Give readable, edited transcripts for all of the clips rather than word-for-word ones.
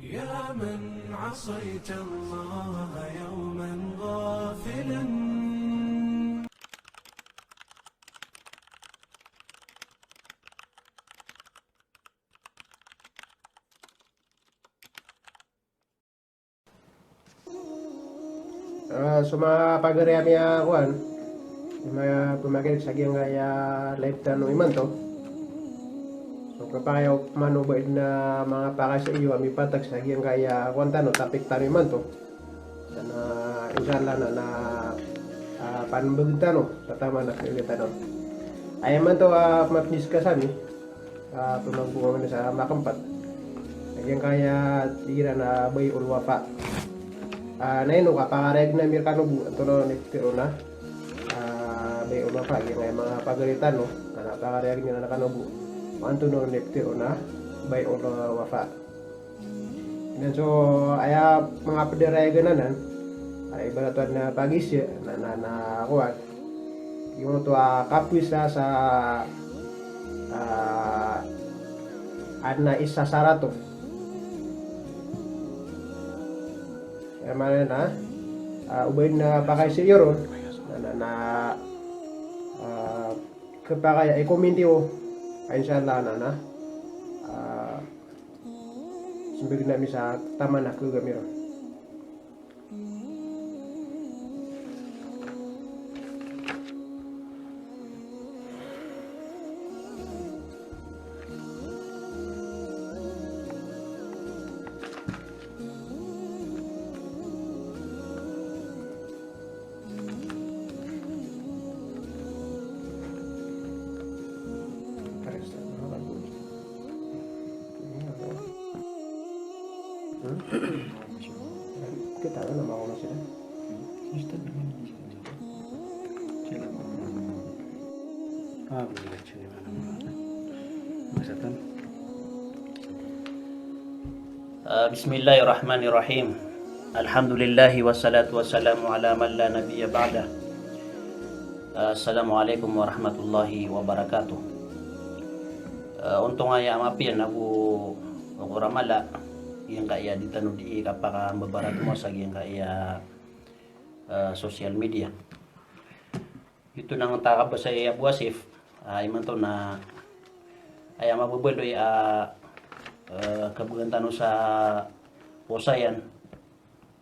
يا من عصيت الله يوما غافلا. Suma pagariami kuan mga pumakit sa giyang kaya live tanong iman to. So kapayo manubay na mga pakay sa iyo ami patag sa giyang kaya kuan tanong topic tanong iman to. Sana inshallah na panbag tanong sa tama na kaya tanong. Ay man to mapdiscuss ami tunang sa makampat. Giyang kaya tira na bay ulwafa. Naino kapangareg na mirkano bu tulo ni Tirona. May una pa yung mga pagalitan no. Napangareg nila na kanobu. Manto no ni Tirona bay ulo wafa. Dan so aya mga pederega nanan ay balatuan na pagis na kuat. Yung to kapwis sa adna isa sarato. Mana na ubayin na pakay si Yoron na kapakay ay community o inshallah na sembig na sa taman na kugamiro. Kita na nama ko sila. Gusto naman sila bilang ni mana masatan. Bismillahirrahmanirrahim. Alhamdulillah wassalatu wassalamu ala man la nabiyya ba'da. Assalamualaikum warahmatullahi wabarakatuh. Untung ay amapian ako ramala yang kaya ditanu di kapaka mabarat mo sa yang kaya social media. Ito nang takap sa Abu Asif ay man to na ay mabubuloy kabugan tano sa Posayan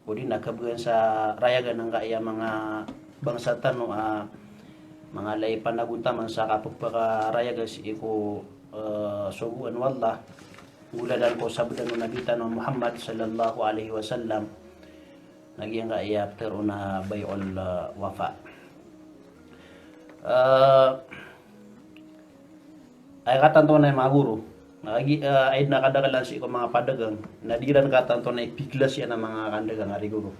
o din nakabugan sa rayagan ng kaya mga bangsa tano mga lay panaguntaman sa kapagpaka rayagan si iko subuan wallah guladan ko sabdan ng Nabi tanong Muhammad sallallahu alaihi wasallam naging kaya pero na bayol wafa. Ay katanto na mga guro ay nakadagalan si ko mga padagang nadiran katanto na ipiglas yan ang mga kandagang ari guro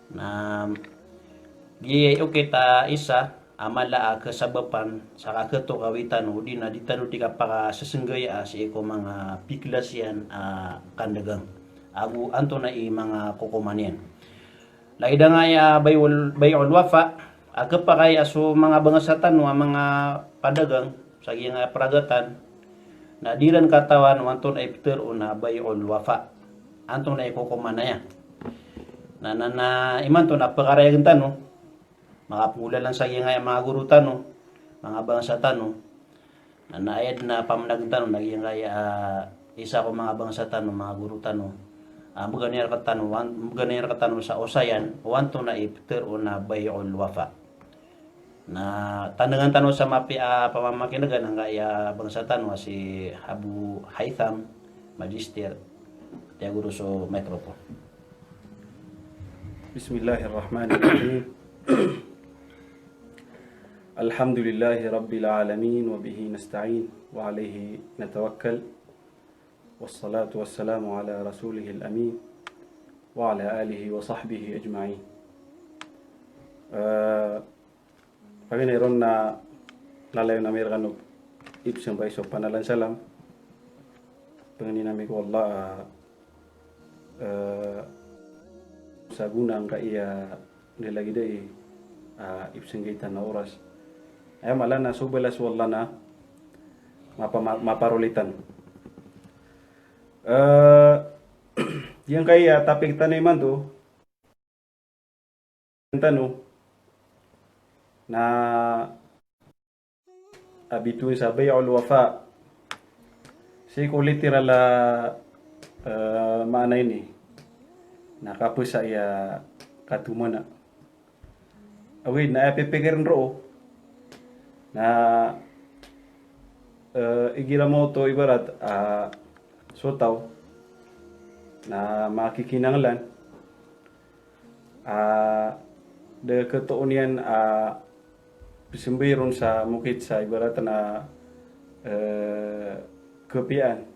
na di okay ta isa amala kasabapan sa kaketo kawitan o di na ditano di kapaka sasenggaya si ko mga piglas yan kandagang agu anto na mga kukumanin lagi da nga bayol wafa agapakay aso mga bangasatan wa mga padagang sa giyang pragatan na diran katawan wanton ay Peter o na bayol wafa anton ay kukumanaya na iman to napakarayagan tano makapula lang sa giyang mga guru tano mga bangsa tano na naayad na pamanag tano naging kaya isa ko mga bangsa tano mga guru tano buganir katano sa Osayan wanto na Peter o na bayol wafa na tandangan tanong sa mapi pamamakinagan ng kaya bangsa tanong si Abu Haytham Magister Tiaguro so Metropo. Bismillahirrahmanirrahim. Alhamdulillahi rabbil alamin wa bihi nasta'in wa alayhi natawakkal wassalatu wassalamu ala rasulihil amin wa ala alihi wa sahbihi ajma'in. Paginiron na nalayo na mayroon ng ipsang pa iso panalan salam pangini namin ko Allah sa gunang kaya nilagi day ipsang gaitan na oras ay mala na subalas wala na maparulitan Yang kaya tapik taniman tu, tanu na abituin sa bay'ul wafa. Siko literal mana ini nakapusa ya katumana. Awid na epipikirin ro na igira mo to ibarat sotaw na makikinanglan de ketoonian pisimbiron sa mukit sa ibarat na kepian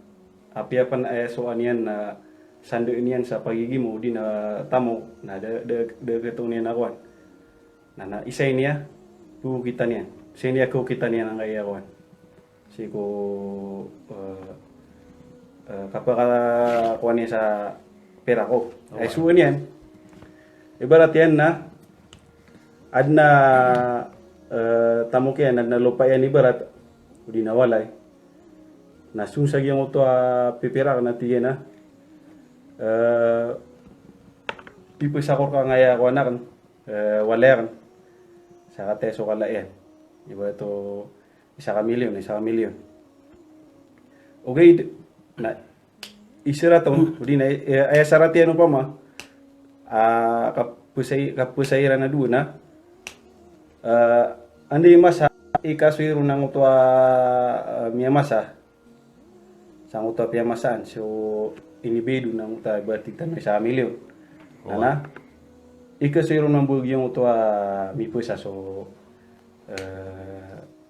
apiapan ay soan yan na sando niyan sa pagiging mo di na tamo na de ketoonian akwan na isay niya ku kita niyan isay niya ku kita niyan ang ayawan siko kapag kuha niya sa pera ko. Ay suwan yan. Ibarat yan na adna tamo kaya na lupa yan ibarat di nawalay. Nasunsag yung ito pipira ka na tiyan na pipusakor ka ngaya kuha na kan walayan sa kateso kalayan. Iba ito isa ka milyon. Okay, na isira to di na ay sarati ano pa ma kapusayra na doon na andi masa ikaswiro ng utwa miyamasa sa utwa piyamasan so inibedo ng utwa berarti tanay sa milyon na ikaswiro ng bugyong utwa mipusa so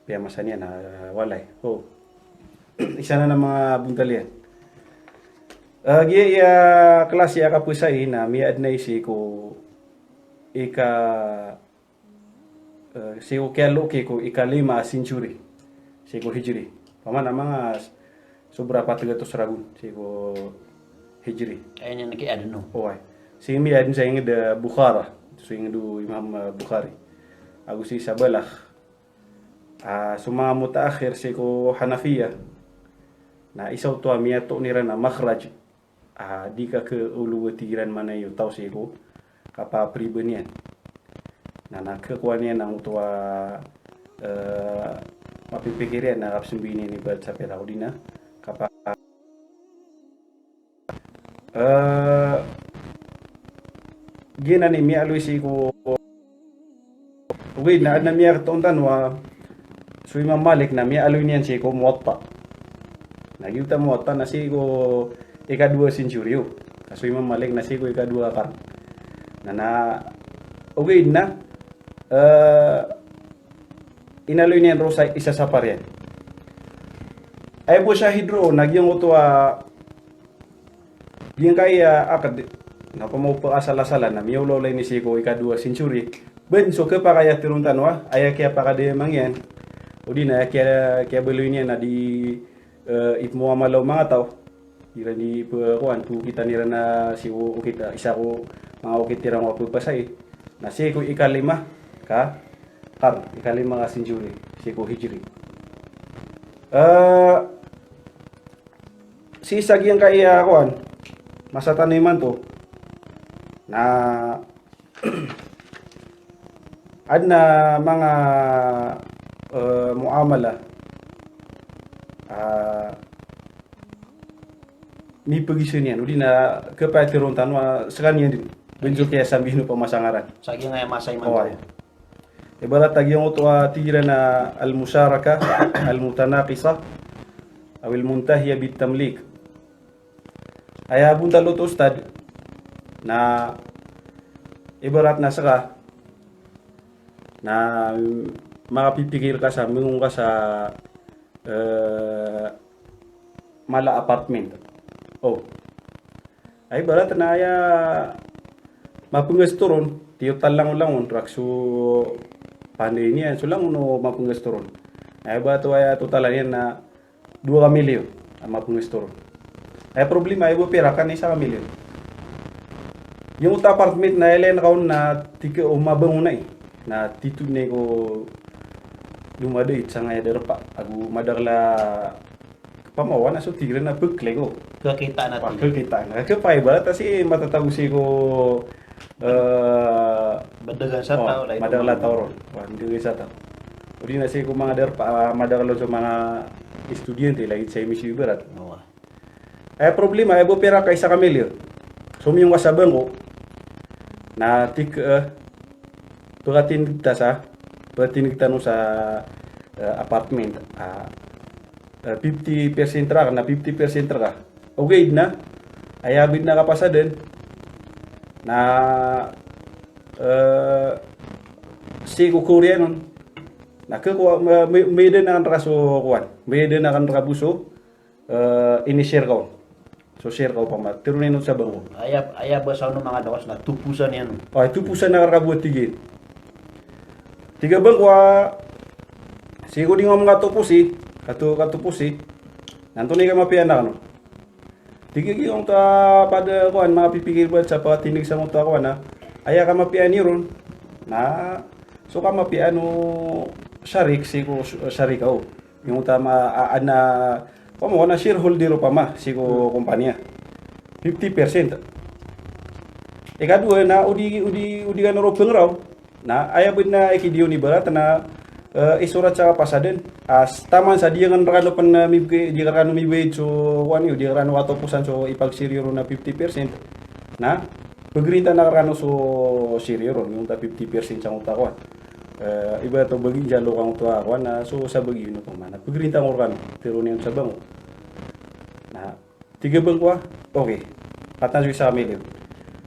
piyamasan yan na walay isa na ng mga buntalian. Klase ya kapusay na miad na isi ko kaya loki ko ika-5 century siko hijri. Paman mga sobra 400 ragun siko hijri. Ayun yung nakiad no. Oy. Si miad sa ingin da Bukhara. So ingin do Imam Bukhari. Ako si Sabalah. Suma mutaakhir siko Hanafiya. Na isaw to miya to nira na makhraj. Di ka ke ulu tiran mana yu tau siko kapa pribenian. Na kekuan niya ng tua mapipikiran na kapsumbini ni Bal sa Peraudina kapa gina ni miya aluisi ko wait na miya katontan wa so Imam Malik na miya aluin niyan si ko muwatta nagyuta muwatta na si ko ika-2 century kaso Imam Malik na si ko ika-2 kan na okay na inaloy niyan rosa isa sa paryan ay po siya hidro nagyang utwa yung kaya akad na pumupo asala-sala na miyaw lolay ni Siko ika-2 century ben so ke pakaya tiruntan wa aya kaya pakade mangyan o di na kaya beloy niya na di itmo amalaw mga tao ira di kuan tu kita nira na siwo kita isa ko mga ukit tirang wa pasay na Siko ika-5 ka ika-5 ka century Siko hijri si sagyang kaya kuan masa taniman to na adna mga muamala ni pagisun yan udi na kapatiron tanwa sekalian din benjo kaya sabihin pamasangaran Sagyang nga masay man. ibarat tagyong utwa tira na al-musharaka al-mutanaqisa aw al-muntahiya bit-tamlik aya bunta lot ustad na ibarat na saka na makapipigil ka sa mingung ka sa mala apartment ay ibarat na aya mapunggasturon tiyutal lang rakso pandai niyan so lang no mapunggasturon ay ibarat aya totalan yan na 2 milyon ang mapunggasturon ay problema ay pirakan 1 milyon yung apartment na elen kaun na tika umabangunay na titu ne ko lumadait sa ngay derpa agu madarla pamawan na so tigre na bukle ko. Kekitaan natin. Pakil kita na. Kapay ba kasi matatago si ko Badagan sa tao. madagla tao ron. Hindi sa tao. Udi na si ko mga der pa madaglo sa mga estudyante lagi sa misi berat. Oo. Ay problema ay pera kay sa kamilyo. Sumiyong kasabang ko na pagatin kita no sa apartment 50% ra na 50% ra. Okay na. Ayabid na kapasa din na si kukurya nun. May din na kan raso kuan. May din na kan rabuso ini-share ko. So share ko pa ma. Tirunin nun sa bango. Ayab ba sa ano mga dawas na tupusan yan. Ay, tupusan na karabuat tigit. Tiga bang kwa siguro nga mga tupusi, katupusi. Nanto ni ka mapian na kano. Tiga yung ta pada kuan mga pipikir ba sa patinig sa mga kuan na aya ka mapian ni ron na so ka mapian no sharik sigo sharik au. Yung tama ana pamo na shareholder pa ma sigo kumpanya. 50%. Ikadua na udi ka naro pengraw na ayabud na ikidiyo ni barat na isurat sa pasaden as taman sa diya kan rano pan mibigay di rano mibigay so wani di rano atopusan so ipagsiriro na 50% na pagrinta na rano so siriro yung ta 50% sa utakon iba to bagi jalo kang utakon na so sa bagi no pamana pagrinta ng rano pero niyan sa bango na tiga bang kwa okay patan sa amilin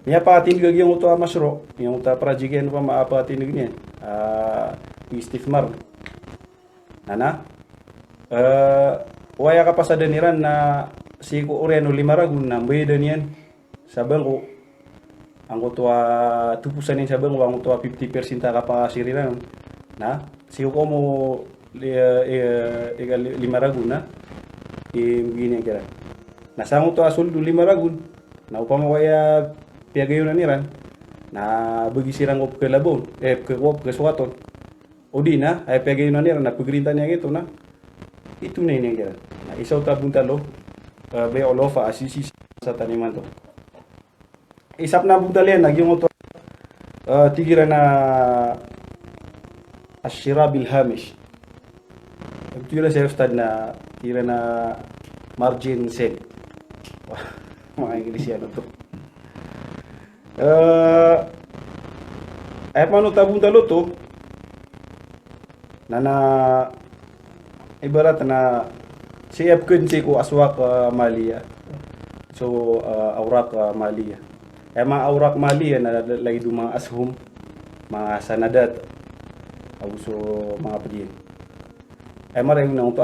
niya pa tindig yung uto masro, yung ta prajigen pa maapa tindig niya. Steve Mar. Nana. Waya ka pa sa daniran na si ko Oriano Limaragun na beda niyan sa bangko. Ang uto tupusan niya sa bangko ang uto 50% ka pa siriran. Na si ko mo Limaragun na gini kira. Nasa uto suldo Limaragun. Na upama waya piagayon na niran na bagi sirang op ke labon ke op ke suaton odi na ay piagayon na niran na pagrinta niya ito na ito na niya kira na isaw ta buntalo be olofa asisi sa taniman to isap na buntalian nagyong ito tigira na ashira bil hamish tira sa ustad na tira na margin sale mga Inglesiano to paano tabung talo to na ibarat na si Epkun si ko aswak maliya so aurak maliya mga aurak maliya na lagi do mga ashum mga sanadat so mga padiin maraming na ito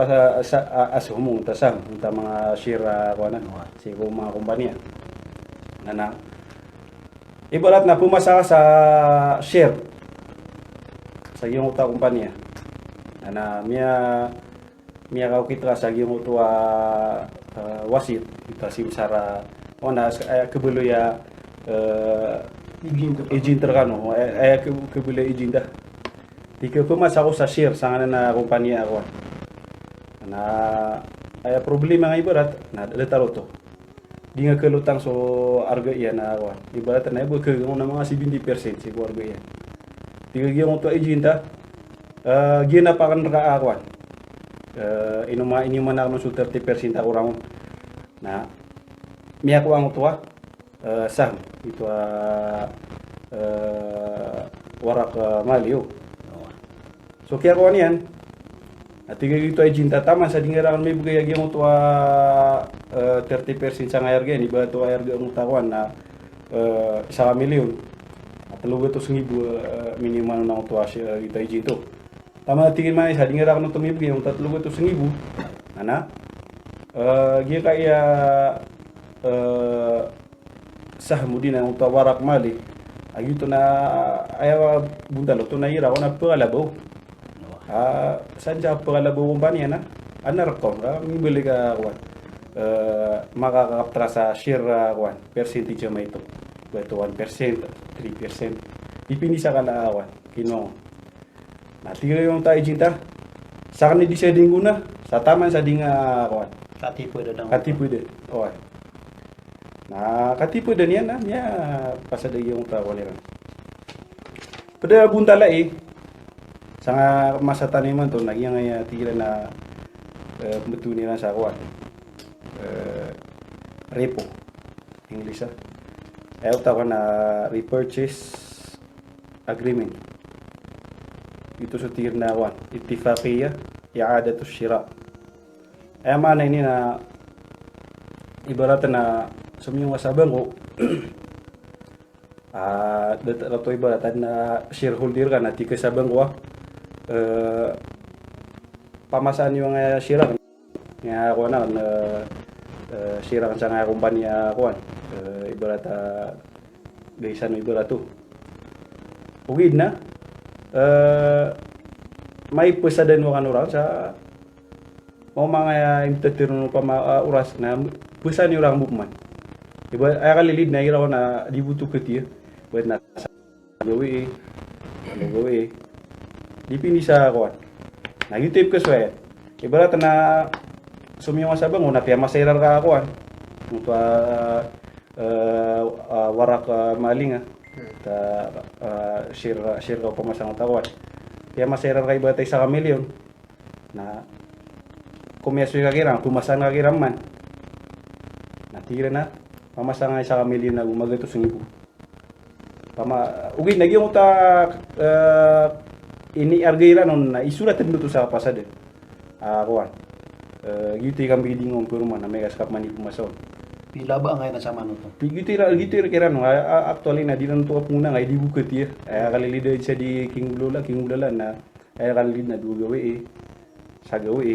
ashum mong tasang ito mga share ko na si ko mga kumpanya na ibarat na pumasa sa share sa iyong uta kumpanya na miya kau kita sa iyong uta wasit kita simsara ona kebulo ya izin terkano kebulo izin dah tika pumasa ko sa share sa na kumpanya ako na ay problema nga ibarat na detaro to di nga kelutang so arga iya na awan ibarat na ibo ke ng mga 70% si arga iya tiga gyong to ijinta gina pa kan ka awan inuma na no so 30% ako rang na miya ko ang tuwa sam ito warak malio so kaya ko niyan at tiga ito ay jinta tama sa dingarakan may bugay yung ito 30% sa ngayar gen iba ito ayar gen utawan na 1 milyon at lugo ito singibu minimal na ito ito ay jinto tama tingin man sa dingarakan ito may bugay yung tatlugo ito singibu ana gaya kaya sah mudi na ito warak mali ay ito na ayaw buntalo ito na ira ko na pagalabaw saan siya pagalabaw kumpanya na anar ko mibili ka kuwan makakaptra sa share kuwan percentage mo ito 1%, 3%. Dipindi sa kalaawan kino na tiga yung tayo jinta sa kanil di sa dinggo na sa taman sa dinga kuwan Katipu dah dang. Katipu de. Oh. Nah, katipu de niya na niya pasada yung tawaliran. Pada buntala sanga masa taniman to nagyang ay tira na betul nila sa kuwan. Repo English ayaw tawag na repurchase agreement. Ito sa tir na kuwan, ittifaqiyya i'adatu shira. Ay mana ini na ibarat na sumiyong wasabang ko dato ibaratan na shareholder ka na tika sabang ko pamasaan yung shira nga ako na shira kan sa nga kumpanya ko ibarat gaysan ibarat to ugid na may pesadan mo kan orang sa mau mga imtatirno pa oras na pesan ni orang bukman iba ay kalilid na iraw na dibutuh ketiya buat na gawi dipini sa kuan na YouTube ka sway ibarat na sumiyong sabang una piya maserar ka kuan untuk warak maling ta share ka pamasang tawad piya maserar ka ibarat sa kamilyon na kumyasoy ka kirang pumasan ka kirang man natira na pamasang sa kamilyon na umagato sa ibu ugid nagyong ta ini argira non na isulat tentu sa pasade kuan gitu kan bidingon kurma na mega skap mani pumason Pila ba ngay na sama no to? gitu kira no actually na dinan to muna ngay dibuka tiya ay kalilida sa di king bulala na ay kalilid na dugawe sa gawe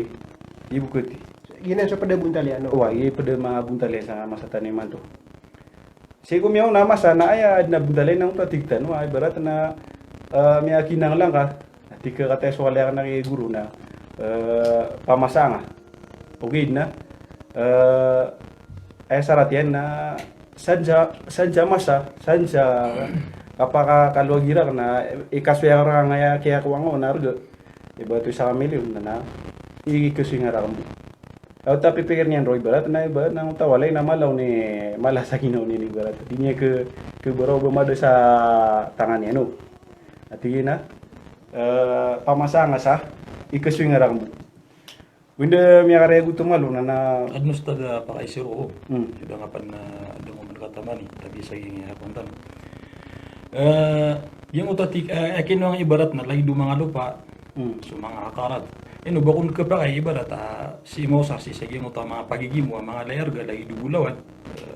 dibuka ti Gina sa pada buntalian no. wa pada mga buntali sa masa taniman to sigo miyaw na masa na ay na buntali nang to tigtan wa ibarat na miyakinang lang ka tika katay swala ka na guru na pamasanga ugid na ay sarat yan na sanja masa sanja kapaka kalwagira na ikaswera nga ngaya kaya kuwango narga iba to sa kamilyon na ikaswera rambu tapi pikir niyan Roy barat na iba nang tawalay na malaw ni malasakinaw ni barat di niya ke baraw bumada sa tangan niya no at yun na pamasanga sa ikaswera rambu Wenda miya karya gusto malo na Adnos taga pakaisiro ko. Hmm. Iba nga pan na dungo man katamani tabi sa gingi hapuntan. Yung utatik akin mga ibarat na lahi do mga lupa. So mga akarat. Ino bakun ka pa kay ibarat si Mosa si sa gingo ta mga pagigimo mga layar ga lahi do bulawan.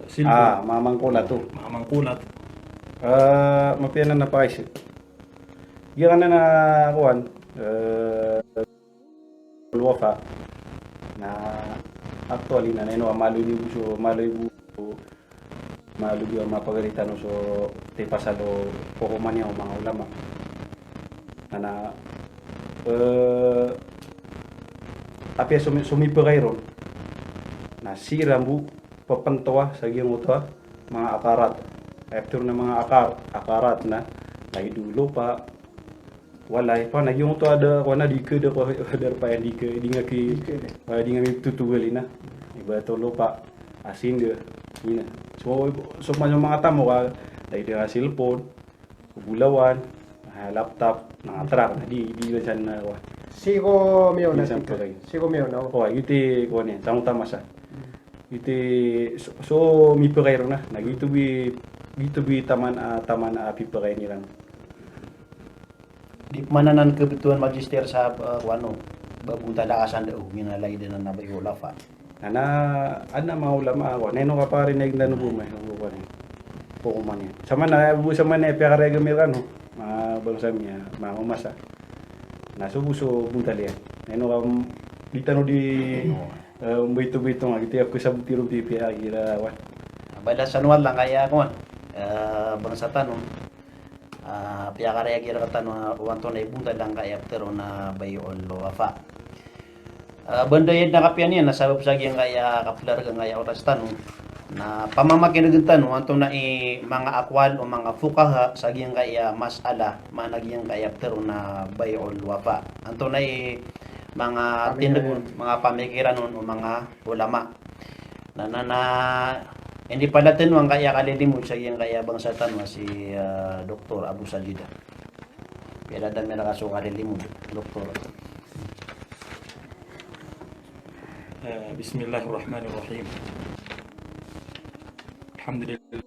Silpo mamang kola to mga mangkulat. mapianan na paisip yan na kuwan Wafa na actually na neno malubi ang mapagalitan so te pasalo poko man yung mga ulama na apia sumipa kayron na si rambu papantawa sa giyong utwa mga akarat after na mga akarat na lagi dulu pa walay pa nagyong to ada ko na di ke da ko ada pa di ke di ngaki tutugali na iba to lupa asin de ina so man yung mga tamo ka dai da cellphone bulawan laptop na truck na di san na wa Siko miyo na Isang tika. pagay. Siko miyo na. oh iti ko ni tama sa iti so mi pagayro na nagito bi taman api pagay nilang Di mananan kebutuhan magister sa ano babunta lakasan daw ginalay din na nabay ulafa. ana maulama ako neno ka pa rin na bumay ko ni po man yan sama na busa man e pera gamirano mga bangsa niya mga umasa nasubuso buntali neno ka ditano di bito nga giti ako sa butiro pipi agira wa Bala sanuan lang kaya ko bangsa tanong pia karya gira katan wanto na ibunta lang kaya pero na bayon lo afa banda yun na kapian yan nasabab sa gyang kaya kaplar ka ngaya oras tanong na pamamakin tanong wanto na mga akwal o mga fukaha sa gyang kaya masala managyang kaya pero na bayon lo afa anto na mga tindagon, mga pamikiran nun, o mga ulama. Na hindi pala tinwang kaya kalilimod sa iyang kaya bangsatan si Dr. Abu Sajida. Pila dami nakasuka kalilimod, Dr. Bismillahirrahmanirrahim. Alhamdulillah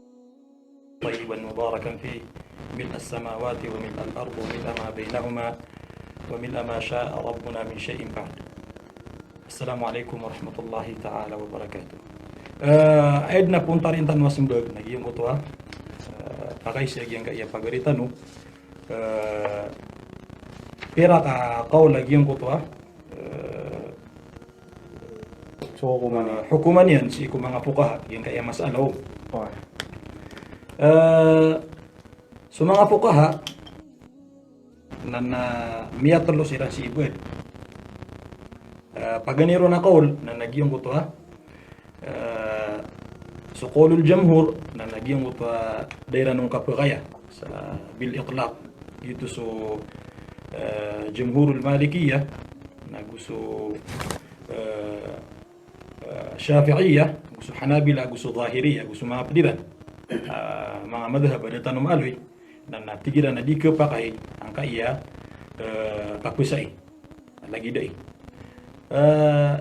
tayyiban mubarakan fi ملء السماوات وملء الأرض وملء ما بينهما وملء ما شاء ربنا من شيء بعد. السلام عليكم ورحمة الله تعالى وبركاته. Aidna puntar intan masumbag nagiyong kutwa. Pakay siya giyang kaya pagaritan no. Pera ka kaw lagiyong kutwa. So Hukuman yan si mga pukaha giyang kaya masalaw. So mga fukaha na miyatlo sila si Ibed. Paganiro na kaul na nagyong kuto so qaulul jamhur na nagyong kuto daira nung kapakaya sa bil itlaq gitu so jamhurul malikiyya na gusto Syafi'iyya gusto Hanabila gusto Zahiriyya gusto mga pediran mga madhab ada tanum alwi dan tigira na di kepakai angka iya kakusai lagi dai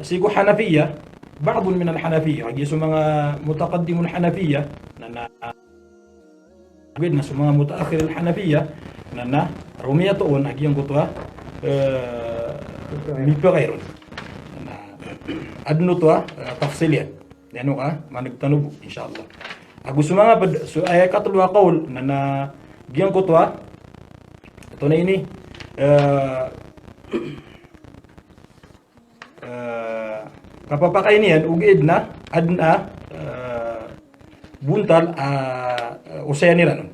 sigo Hanafiyya بعض من الحنفية lagi mga mutaqaddimun Hanafiyya na gudna mga mutaakhir al-Hanafiyya na rumiyatuun lagi yang kutwa mipagayron na adno to tafsilian lano ka managtanubo inshallah gusto mga ay katulwa qaul na giyang kutwa ito na ini kapapakay niyan ugid na adna buntal usaya nila no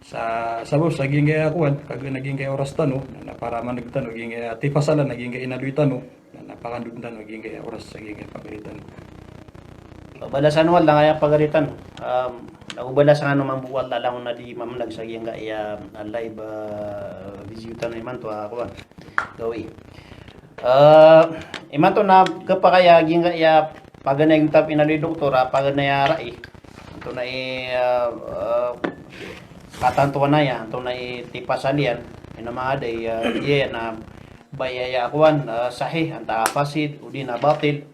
sa sabab sa ging kaya kuan kag naging kay oras tano na para managtano ging tipasala naging kay inaluitan no napakanduntan naging kay oras sa ging pagalitan. Balasan wala nga pagaritan. Nagbalasan ano man buwal lang na di mamnag sa iyang kaya live visitan naman to ako gawi. Iman to na kapakaya ging kaya paganay yung tap inali doktora paganay rai. Ito na katantuan na yan. Ito na tipasalian. Ina maaday iya na bayaya akuan sahih anta fasid udi na batil.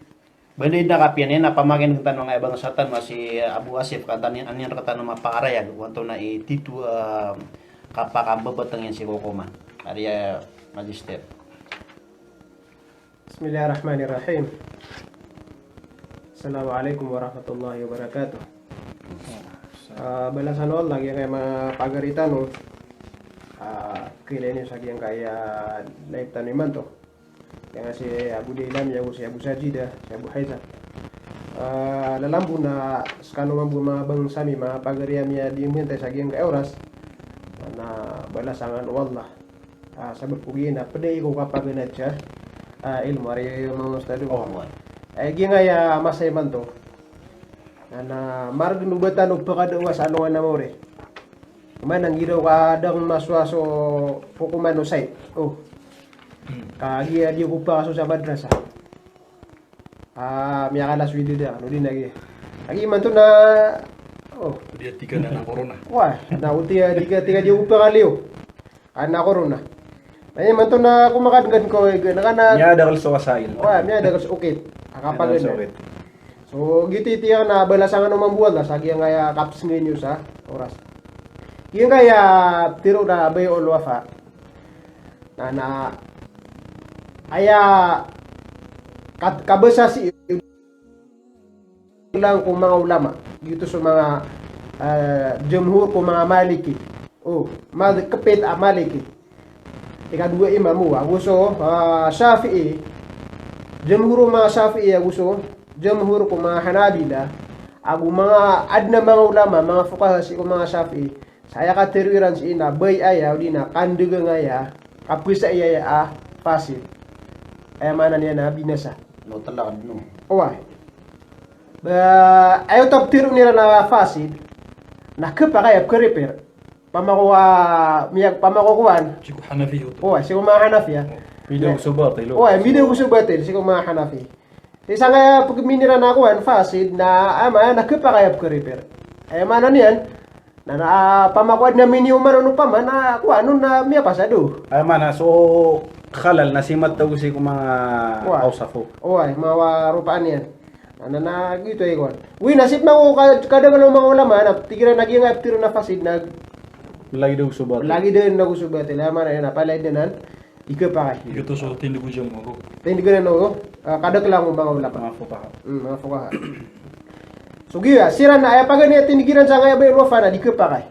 Balid na kapian na pamagin ng tanong ay ibang satan si Abu Asif katanin anyan katan mapaarayag wanto na ititu kapakambabatan yan si Kokoma. Ariya magister. Bismillahirrahmanirrahim. Assalamualaikum warahmatullahi wabarakatuh. Balasan Allah lagi kay mga pagaritan no. Kailan sa yang kaya live taniman to. Yang si Abu Dailam, yang si Abu Sajida, si Abu Haizah. Lalambu na skano mambu mga bang sami mga pagariam ya di mintay sa giyang kay oras na balasangan wallah. Sabab ko gina peday ko kapag siya ilmu ari mga ustado. Giyang ya masay man to. Na marag nubatan og pakadawas ano nga namore. Kuman ang giraw kadang maswaso hukuman usay. Kagi dia kupa kaso sa madrasa. Miya kalas video dia, no din lagi. Lagi man to na dia tiga na corona. Wah, na uti tiga dia kupa kaliw. Ana corona. Ay man to na kumakadgan ko na niya dagal sa wasail. Wah, miya dagal sa ukit. Kapag so gitu tiya na balasangan naman buwan la sagi nga kaps ngayon sa oras. Yung kaya tiro na bay ol wafa. Na aya kabasa si lang kung mga ulama dito sa mga jumhur kung mga maliki kapit maliki ikadua imamu gusto Shafi'i jumhur mga Shafi'i gusto jumhur kung mga Hanabila agu mga adna mga ulama mga fuqaha si kung mga Shafi'i saya kateriran si ina bay aya dina kanduga ngaya kapisa iya fasid ay mana niya na binasa. No talakad no. Wah. Ayo top tiro nila na fasid. Nakapakaya repair. Pamakuha miyag pamakukuan. Sigo Hanafi ito. Wah, sigo mga Hanafiya. Video subat ilo. Oh, video gusto batil si mga Hanafi. Isa nga pagminiran ako an fasid na ama nakapakayap ko repair. Ay mana niyan na pamakwad na miniuman ano pa man na kuha ano na miya pasado. Ay mana so khalal nasimat daw si mga Wah. ausafo. Oh, ay mga rupaan yan. Na gitu ay kuha. Uy, nasip na ko kada ng mga ulama na tigiran naging aptiro na fasid nag Lagi daw subat. lagi din na gusto batil. Ay mana yan napalay dinan. Ikapakay. Ito so tindi ko dyan mo. Hindi ko na no. Kada lang mga ulama. Mga fuqaha. Mga fukaha. So giya, sira na ay pagan niya tinigiran sa ngaya bay rofa na di kepakai.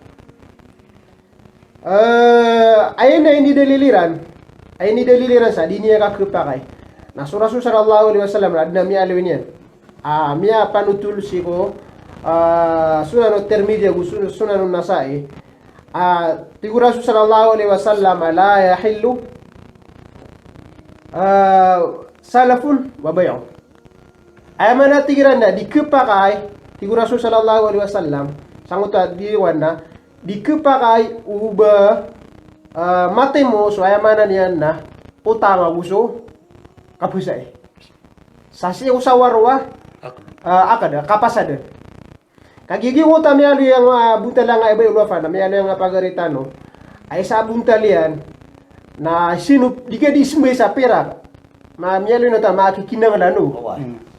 Ayun na hindi daliliran. Ayun hindi daliliran sa di niya ka kepakai. Na Rasul sallallahu alaihi wasallam adna mi alwin yan. Miya panutul siko sunan at-Tirmidhi wa sunan an-Nasa'i. Tigu Rasul sallallahu alaihi wasallam la yahillu salafun wa bay'un. Ay mana tigiran na dikepakai tigu Rasul sallallahu alaihi wasallam sangut diwan na dikepakai uba matemo so ay mana niyan na utang aguso kapusay. Sasi usawarwa akada kapasada. Kagigi utang mi alu yang buntalang ay bay ulwafa na mi alu yang pagaritano ay sa buntalian na sinu diga di sembe sa perak. Mialo na ta makikinang lanu.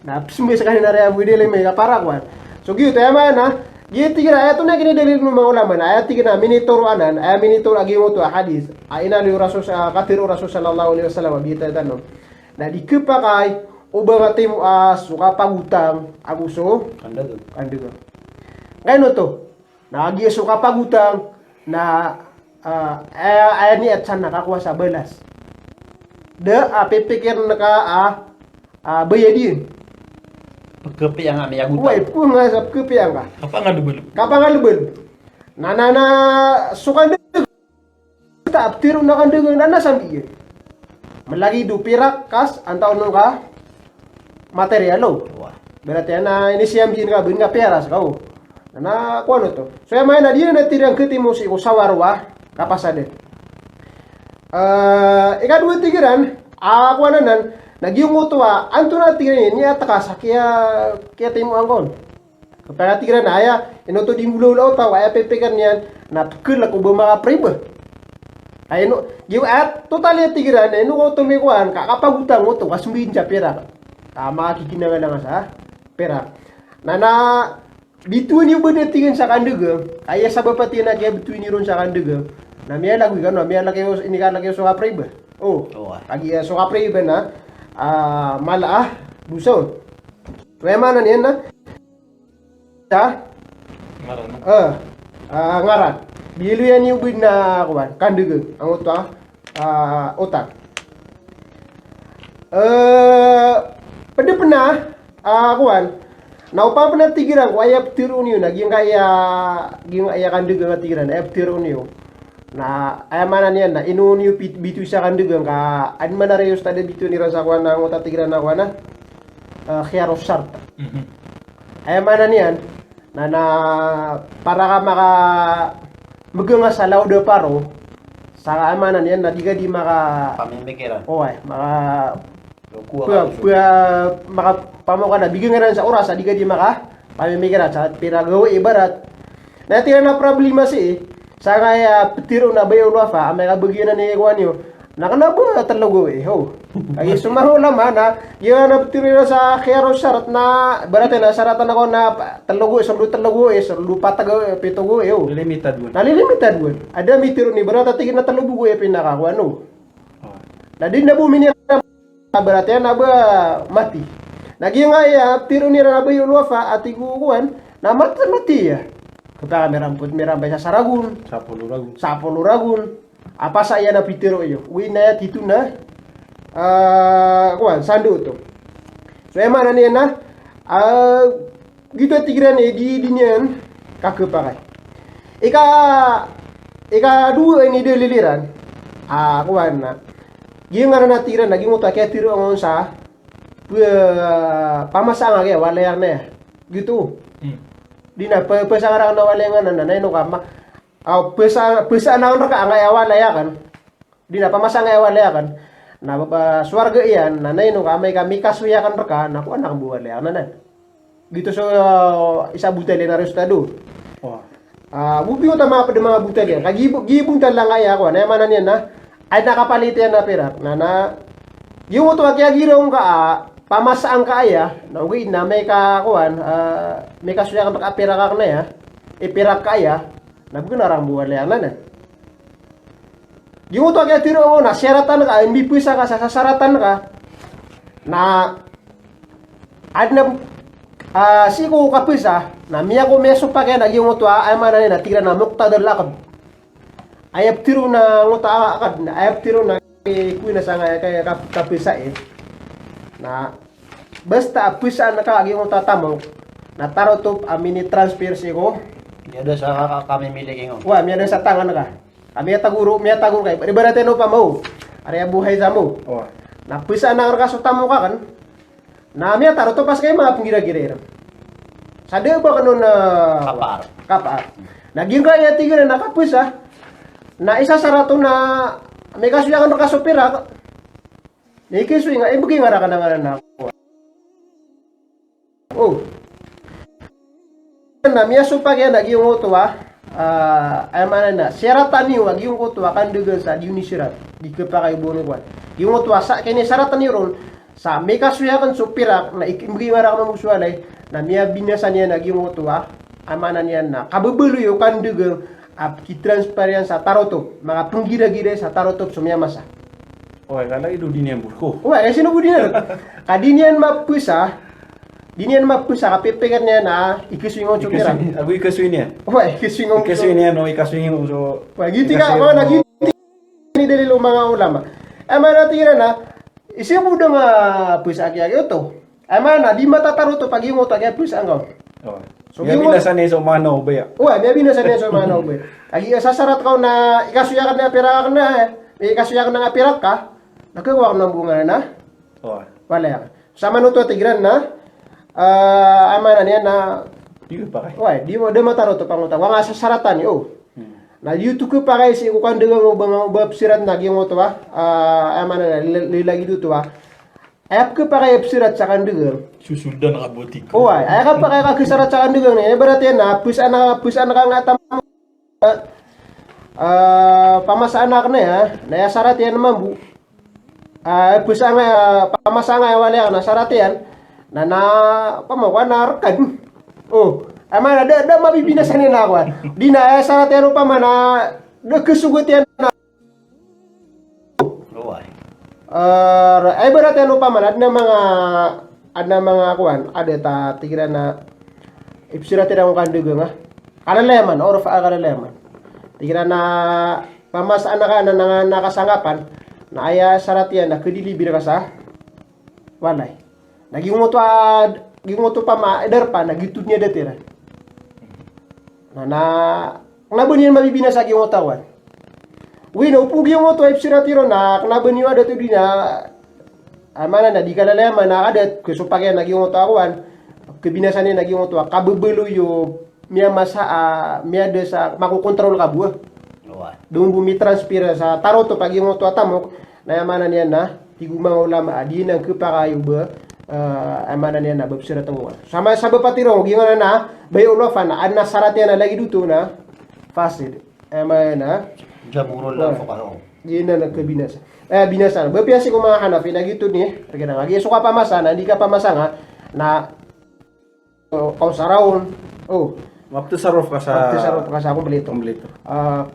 Na sembe sa kanina rea budele me kaparakwan. So gitu ya mana? Gitu kira ayat na gini dalil ng mga ulama na ayat tigina minitor anan ay minitor agi mo to hadis. Ay inali Rasul sa katiru Rasul sallallahu alaihi wasallam bita tanon. Na dikepakai ubang atim suka pagutang aguso Kandagan. kandiga. Ngayon to. Na agi suka pagutang na ay ni at sana nakakuha sa balas. Pipikir naka bayadin. Pagkapi ang aming agutan. Uy, kung nga sa kepiang ka. Apa nga dubal? Kapang alubel. Na sukan deg. Tak tiru na kan deg na sambil. Malagi du pirak kas antaw nung ka materialo. Wah. Berarti na ini siam bin ka bin ka peras kau. Na kuano to. So ya na dia na tirang ketimu si usawarwa kapasade. Ikadua tigiran ako nanan nagyung utwa anto na tigiran niya takasa kaya timu angkon. Kapag tigiran aya inoto di mulo taw aya pepekan niyan na tukul ako ba mga priba. Ay no giw at totally tigiran no ko tumikuan kakapagutang mo to kasmbin sa pera. Tama kikinanga lang sa pera. Na bituin yung bedetingin sa kanduga aya sabapati na kaya bituin ron sa kanduga. Na miya lagu kan, na miya lagi ini kan lagi suka priba. Oh, lagi suka priba na malah buson. Kaya mana niyan na? Ngaran. Ngaran. Bilu yan yung bid na kuwan, kanduga ang utwa otak. Pada pernah kuwan. Naupang pernah tigiran ko ayap tiru niyo naging kaya kanduga nga tigiran ayap tiru niyo. Na ay mana niyan na inuniyo bitu sa kandugang ka an manareyos tada bitu ni rasa kuan na ngota tigiran na kuan na khiyaros shart. Ay mana niyan na para ka maka magunga sa lauda paro sa amana niyan na diga di maka Pamimikiran. ay maka Kuha maka pamuka na bigyan nga sa oras diga di maka pamimikiran sa pinagawa ibarat na tira na problema si sa kaya petiro na bayo luafa amay kabagyan na ni kuan yo nakanabo talago ho ay sumaho lama na yung na petiro na sa khiyaro syarat na barate na syaratan ako na talago sardu patago pitogo ho Limited mo. nalilimited mo ada mitiro ni barata tigin na talugo pinaka kuano na din na bumini barate na ba mati naging ay tiro ni na bayo luafa atigu kuan na mati ya. Kita merampay sa Saragun, sa Poluragun. Apa saya na pitiro iyo? Wina titu na kuan sandu to. So mana niyan na gitu tigiran di dinyan kakepakai. Ika dua ini dia liliran. Kuan na. Giung na tigiran lagi nguta kaya tiro ang sa pamasang kaya walayar na gitu. Di na pesangarang na walengan na no kama pesa na ka nga awala ya kan di na pamasang awala ya kan Na swarga iyan na naino kami kasuyakan reka na ko anak buwan le nanan. Gitu so isa butel na restado. Oh. Bubi ko tama pa mga butel yan. Kagibong talang kaya ko na manan yan na ay nakapalit yan na perak na yung to kaya girong ka pamasaan ka aya na ugi na may kakuan may kasuyakan ka perak ka na ya. Ipirak ka aya na bukan buwan le nanan. Yung to kaya tiro mo na syaratan ka, hindi pisa ka sa sasaratan ka na adna si ko kapisa na miya ko meso pa kaya yung to ay manan na tira na mukta dalakad. Ayap tiro na nguta akad na ayap tiro na kuina sa nga kaya kapisa na basta pisa na ka yung tatamok na tarotop amini transfer si ko. Yada sa kami miliging ko. Wa miya sa tangan ka. Kami tagur kay. Ibarat no pa mo. Area buhay sa mo. Oh. Napisa na kaso tamo ka kan. Na miya taro to pas kay mga panggira-gira. Sade ba kanon na kapar. Naging kaya tigre na kapisa. Na isa sarato na may kasuyakan na kasupira. May kisuy nga ibagi nga ka na Oh. Na miya supa kaya naging utuwa. Ay mana na syaratan niyo wag yung utwa kan dugan sa diuni syarat di kepakay bono kwan yung utwa sa kini syaratan niyo ron sa may kasuyakan supirak na ikimgi mara ka magsualay na miya binasan niya nag yung utwa ay mana niya na kabebelu yo kan dugan ap ki transparan sa tarotop mga penggira-gira sa tarotop sumya masa Oh, kala itu dinian burko. wa sino budina kadinian mapusa dinian mapusa kapepekan niya na ikiswingon supirak Aku ikaswin ya. wa ikiswingon No ikaswin so. wah gitu ka mga nagiti ni dalilo mga ulama. Ama natira na isi mo nga pusa kaya ito. Ama na di matataro to pag yung to kaya pusa ngaw. Oh. So, So, yung- binasan niya sa mano ba ya? Wah, may binasa niya sa mga naubay. Agi sasarat ka na ikasuyakan na pira ka na ikasuyakan na nga pira ka. Nakakuha ka ng bunga na. Oh. Wala yan. Sama no to tigran na ama na niya na Di pa kay. wah, di mo mataro to pangutang. Wa nga sasaratan yo. Na YouTube ko pa kay si ko kanda mo bang sirat na gyung to ba ama na lilagi dito ba ayap ko pa kay sirat sa kandugang Susundan nakabutik. oh ay ka pa kay kakisarat sa kandugang ni berat yan na pusan ka nga tam pamasaan na ya na sarat yan naman bu pusan nga pamasaan nga wala na sarat yan na pamawa na arkad oh ama ada mabibinasan na ako. Di na sa tero pa man na kesugot yan na. Luway. Ay berat yan pa man ada mga kuan, ada ta tigiran na ipsira tira mo kandugo nga. Kalaleman or fa kalaleman. Tigiran na pamasaan na ka na nakasangapan na aya sarat yan na kedilibir ka sa walay. Gimuto pa maeder pa nagitud niya datira. Na bunyin mabibina sa yung otawan. Wino pugi yung oto ipsira tiro na knabunyo ada to dina mana na di kalalaman na adat kusupagyan naging otawan kebinasan niya naging otawa kabebelu yo miya masa miya de sa makukontrol ka buah. Luway. Dung bumi transpira sa taroto pag yung otawa tamok na mana niya na tigumang ulama adi nang kepakayo ba amana niya na babsira tangwa. Sama sa bapatirong gingan na bayo ulofan na adna saratya na lagi dito na fasid. Amana Jamurol lang po kayo. gina na kabinasa. Binasa. Bapiasi ko mga Hanafi na gito ni regana lagi so ka pamasa na hindi ka pamasa nga na kausaraon. Oh, Waktu saruf ka sa sarap ka sa akong balito. kompleto.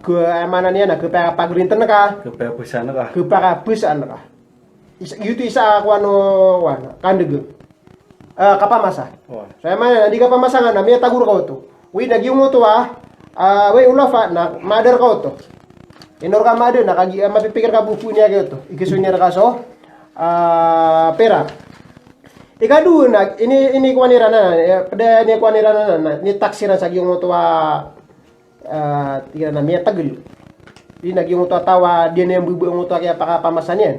Ke amana niya na kepagrintan na ka. Kepepusan ka. Kepakapusaan ka. Itu isa ako kandeg. Kapamasa. Oh. Saya mana di kapamasangan na may tagur ko to. Wi nagyung mo to we ulafa na mother ko to. Inor ka mother na kagi mapipikir ka buku niya ko to. Ikisunya ka so pera. Ikadu na ini kwanira na pada ni kwanira na ni taksira sa gyung mo to tira na may tagul. Di nagyung mo to tawa di na bubu mo to kaya pakapamasan yan.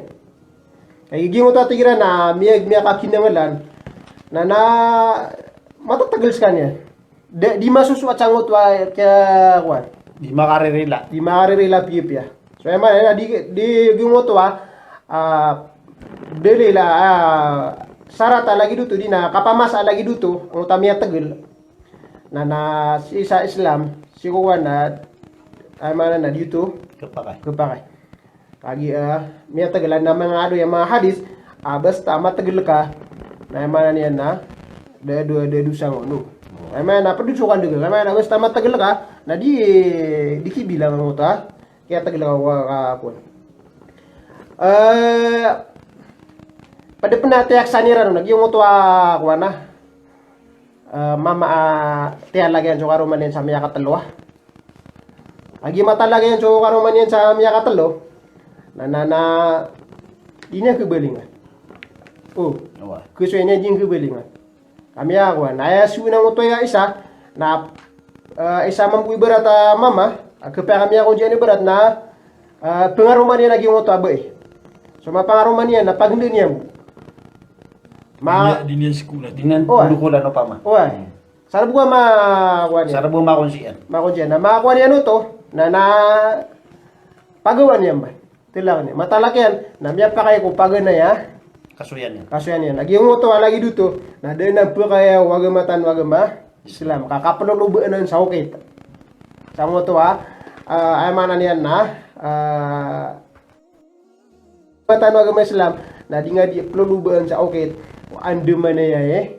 Ay gyung mo to tira na miya kakinangalan na matatagal sa kanya. Di masusuat sang utwa kaya kuan. Di makaririla. Di maririla pipya. So ema na di gumotwa dili la sarata lagi duto di na kapamasa lagi duto ang utamia tegel na si sa Islam si kuwan na ay mana na dito Kepakai. kagi miya tegelan na mga ado yung mga hadis basta mategel ka na ay mana niyan na de dusa ngono ay mana pedusukan degel ay mana basta mategel ka na di kibilang mo ta kaya tegel ka kun pada penatiak saniran nag yung tua kuana mama tiyan lagi ang sukaro manin sa miya katalo agi mata lagi ang sukaro manin sa miya katalo na ini kebelingan kusunya jing kebelingan kami aku na ya suuna mo to ya isa na isa mampu berat mama kepaya kami aku jani berat na pengaruh mania lagi mo to abai so mapangaruh mania na pagndenya bu Dinian sekolah. Dinan dukulan no pama. Oy. Sarap gua kuan Sarap mo makonsian. Makonsian na makuan yan to na pagawan yan ba. Tilang ni matalakyan na miya pa kay ko pagana ya. Kasuyan yan. Kasuyan yan. Lagi mo to lagi dito na na pa kaya wagamatan wagama Islam kakapalulubaan sa okay. Sa mo to ay manan yan na matan wagama Islam na di nga di pelulubaan sa okay. Ande mana ya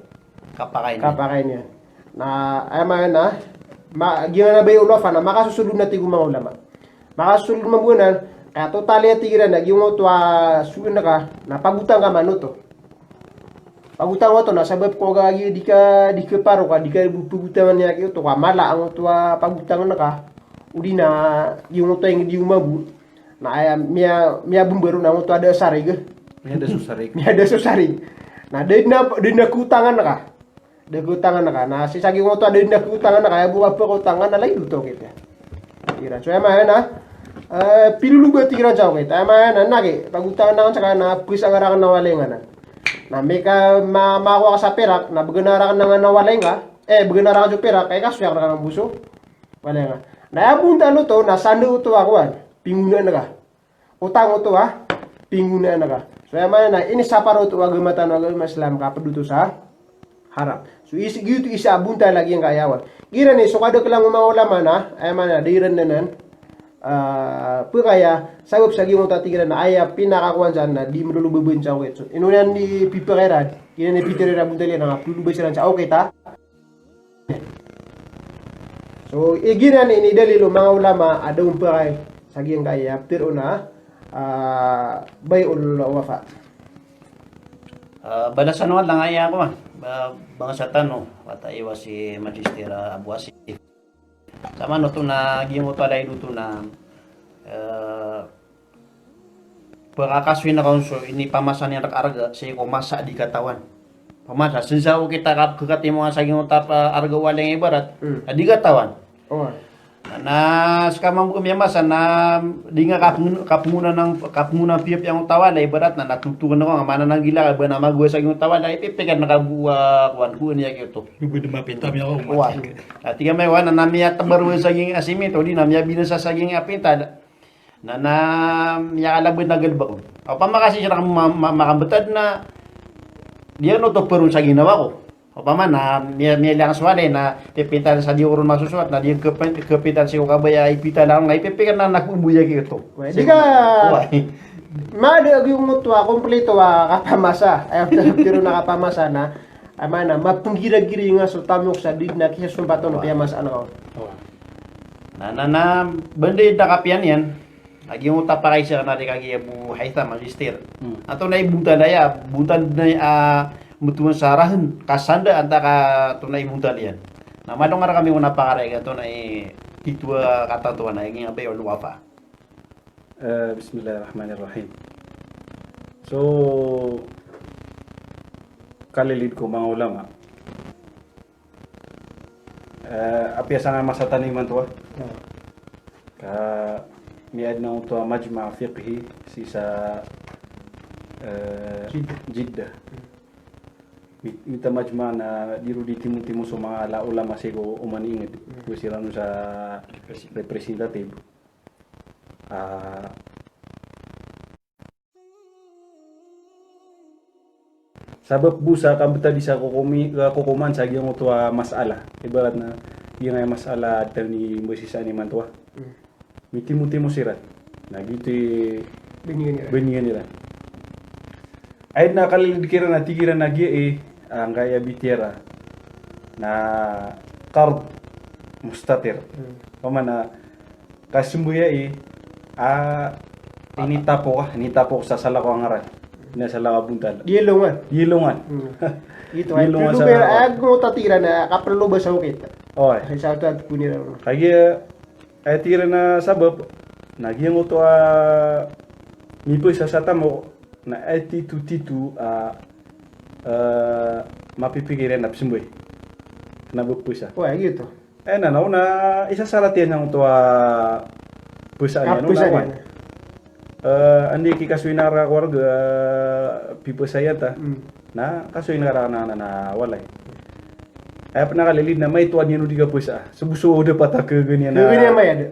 kapakain niya na ay mana gina na ba yung ulofa na makasusulod na tigong mga ulama makasusulod mabunan kaya totally tigiran na yung to suun na ka na pagutang ka man to pagutang mo to na sabab ko gagi di ka paro ka di ka pagutang niya kyo to ka mala ang to pagutang na ka udi na yung to yung di umabu na ay miya bumbero na mo to ada sarig May ada susarig. Nah, dina kutangan na ka. Dina kutangan na ka. Na si sagi mo to dina kutangan na ka, buka pa kutangan na lay duto kita. Tira. So ay na piluluga tira jaw kita. Ay na nagi pagutangan na kan na puis ang arakan na walengan. Na meka makuha ka sa perak na begenara ka na walenga. Begenara ka sa perak kay kaso yak na ka buso. Walenga. Na abunta no to na sandu to akuan. Pinguna na ka. Utang to pinguna na ka. So na ini saparo to agamatan agama Islam ka paduto sa harap. So gitu isa bunta lagi yang kayawan. Gira ni so kada kelang mga ulama na ay mana diran nanan pagaya sabab sa gimo tatigiran na aya pinakakuan dyan na di melulu bebun sa okay. So inunan di piperan, kina ni pitirera bunta liyan na pulu besiran sa okay ta. So gira ni ini dalilo mga ulama ada umpay sa giyang kaya pero na bayul wafa. Balasan lang ay ako bangsa tanong patay si Magister Abu Asif. Sama no to na gimo to alay duto na pagkakaswin na kaunso ini pamasan yang arga si ko masa di katawan. Pamasa sinsaw kita kakati mo sa gimo tap arga waleng ibarat di katawan. Na sekarang kami masa na di nga kapungunan piyap yang tawala ibarat na natutukan ako mana nang gila ba na magwa sa yung tawala ipipikan nakabuwa kuan ko niya kito Ibu mapitam ya ako. wa ati may wana na miya tabaru sa ging asimito di na miya binasa sa ging apita na miya alabod na galba ko pamakasi siya makambetad na dia no to perun sa ginawa ko o paman na miya lang swale na pipitan sa di urun masusuat na di kepitan si ukabaya ipita lang na ipipikan na nakubuya kito Di ka mada yung mutwa kompleto kapamasa ay pero nakapamasa na amana mapunggira-giri nga so tamok sa dig na kisa sumbato no piyamas ano na benda da kapian yan lagi mo tapakai siya na kagi Abu Haytham Magister ato na ibutan na ya butan na mutuan sarahan kasanda anta ka tunay butan yan na madong ara kami una pakare ato na itwa kata tuan na yung abay o luwafa. Bismillahirrahmanirrahim. So kalilid ko mga ulama. Apiasa nga masa taniman to ka miad na to majma fiqhi si sa Jeddah. Mita majma na diru di timu-timu sa mga ulama sigo umaningit ko sila no sa representative. sabab busa kan beta bisa kokoman sa gyung tua masalah ibarat na yung ay masalah tani bersisa ni mantua miti mo sirat na gitu beningan nila ay na kalilidikira na tigira na ang kaya bitira na qard mustatir pamana kasumbuya ini tapo sa sala ko ngaran na sala ka buntal yilungan Itu ay pero agno tatira na kaprelo ba sa ukit. oy Sa at punira. kaya ay tira na sabab nagyang uto mipo sa satamo na titu mapipigiran na psimboy na bupusa Oh, gitu. na isa saratian ng uto pusa niya no andi kikaswinara warga pipo saya ta na kaswinara na walay ay panakalilid na may tuwan niya no diga pusa subuso de pata ke ganyan na Ganyan may ada.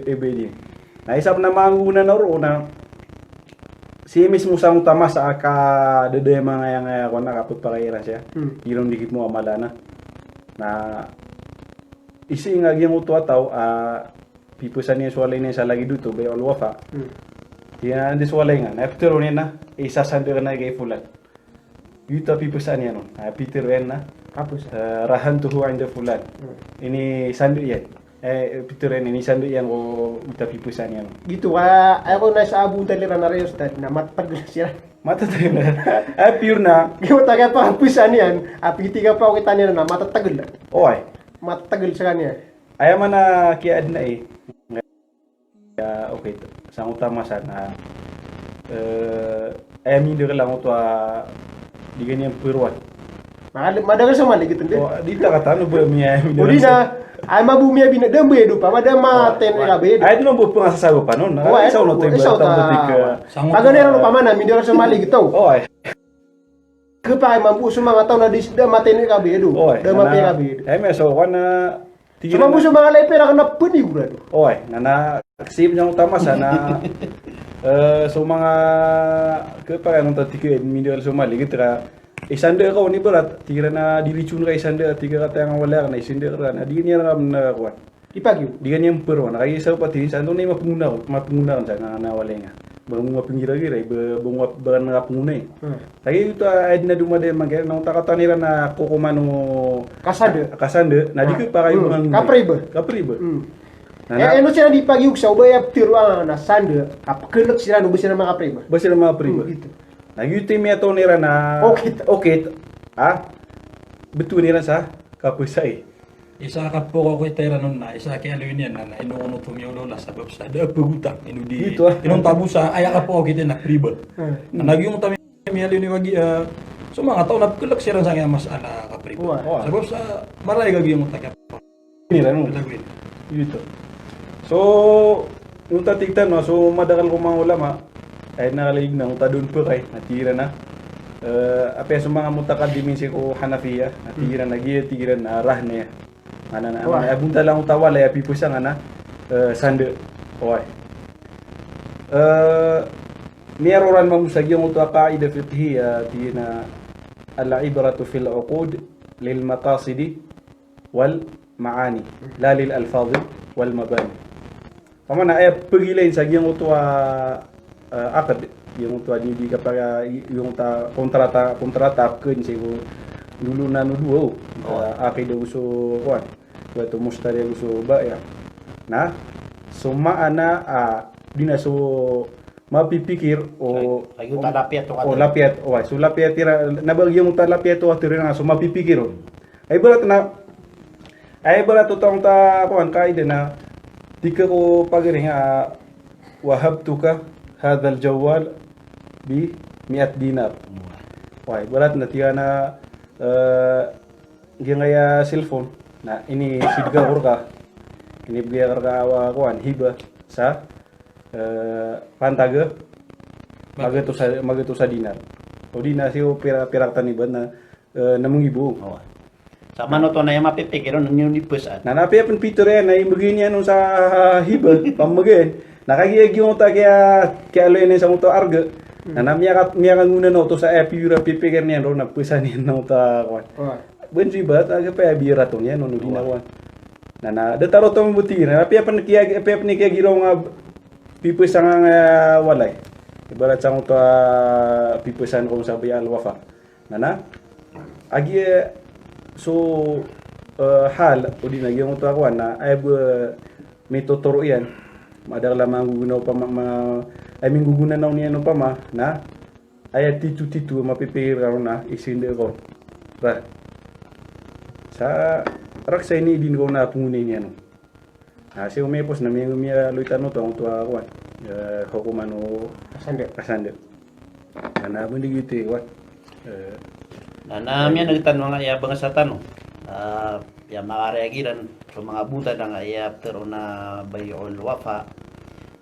ebe di na isap na manguna na ro na si mismo sang utama sa aka dede mga yang ako nakaput pakairan siya ilong dikit mo amalana na isi nga gyang uto ataw pipusan niya swalay niya sa lagi duto bay alwafa tiyan di swalay nga after niya na isa sandera na kay fulan yuta pipusan niya no Peter ren na Kapus. rahan tuhu anda fulan ini sandu yan Peter ren ini sandu yan ko uta pipusan niya no Gitu ako na sa abutan nila na reyos na matagol siya. matatay na pure na Kaya taga pa kapusan yan, apiti ka pa kita nila na matatagol na. oy Matatagol sa kanya. ayaw man na kiad na okay sang utama sana ayaw mindir lang ito di ganyan puruan Madagal sa mali gitu din. di ta kata no ba miya Uli na, ay mabumia binadambe do pa, madama ten ka bedo. ay no po nga sasago pa no isaw no tayo isaw ta. Aga nero pa man mindoro sa mali gitu. oy Kepay mampu sa mga tao na disda maten ka bedo. oy Da mapi ka bedo. ay may so kana Sa mampu sa mga leper ka na punigurado. oy na sip niya utama sana so mga kaya nung tatike mindoro sa mali gitu ka isanda ka ni berat tira na diricun ka isanda tiga kata yang wala na isanda ka na di niya ram na kuan Ipagyo. di ganyan pero na kaya isa pati sa ni mapunguna sa na wala nga bang pingira-gira bang nga punguna kaya ito ay na dumade magay nang takatanira na kukumano kasanda na di ko pa kayo kapriba Ano sila di pagyug sa ubay tiruan na sanda kapkelek sila no bisa na mga kapriba. basta na mga priba Gitu. Nagyuti miya to nira na okay betul nira sa kapusay Isa ka po ko itera nun na, isa kaya alawin yan na inuunod tumiyaw lola sa babsa, da pagutang, inudi, inong tabu sa aya ka po kita na priba. Nagyong tami miyali ni wagi, so mga tao na kulak siya sa kaya mas ala ka priba. Sa babsa, maray gagi yung takya pa. nira no ito so yung tatigtan no so madakal ko mga ulama ay nakalig na utadun po kay natira na apes mga mutakad dimensi ko Hanafiya natira na tigiran na rahne ana na abunta lang utawala ya pipusa nga na sande oy niyaroran mamusagi yung uto qaida fiqhiyya tina al-ibratu fil uqud lil maqasidi wal maani la lil alfadhi wal mabani pamana ay pagilain sa yung uto akad yung uto di kapag yung ta kontrata kun sigo dulu na nuduo akid uso kuan wato mustari uso ba ya na sumaana dinaso mapipikir o lapiat lapiat so lapiat tira nabagyong ta lapiat o tira na so mapipikir ay berat utang ta kuan kaida na tika ko pagaring wahabtuka hadzal jawal bi 100 dinar why berat na tiya na gingaya cellphone na ini sidga urka ini biya ka kuan hiba sa pantaga magato sa dinar o dinar siyo pirak taniban na namung ibu sama no to na yung mapipikir no yung ipus na napi pen Peter yan ay begini ano sa hiba pamagain nakagiyag yung ta kaya alo yan sa moto arga Na miya kan nguna no to sa epira pipikir niya ro na pesan niya no ta kwan. Oh. Benci bat aga pa bira to niya no dina kwan. Na detaro to muti na pia pan kiya giro nga pipesan nga walay. Ibarat sa to pipesan ko sa Al Wafa. Na agi so hal udi na yung to kwan na ay may totoro yan. Madala mangugunaw pa ay minggugunaw niya no pa na ay titu mapipigil karon na isinde ko. Ra. Sa raksa ini din ko na tungunin niya no. Si umepos na miya luitan no to kwan. Hukumano kasande. Na bundi gitu wat. Na miya nagtanong nga iya bang sa tanong. Ya makareagiran sa mga buta na nga iya pero na bay'ul wafa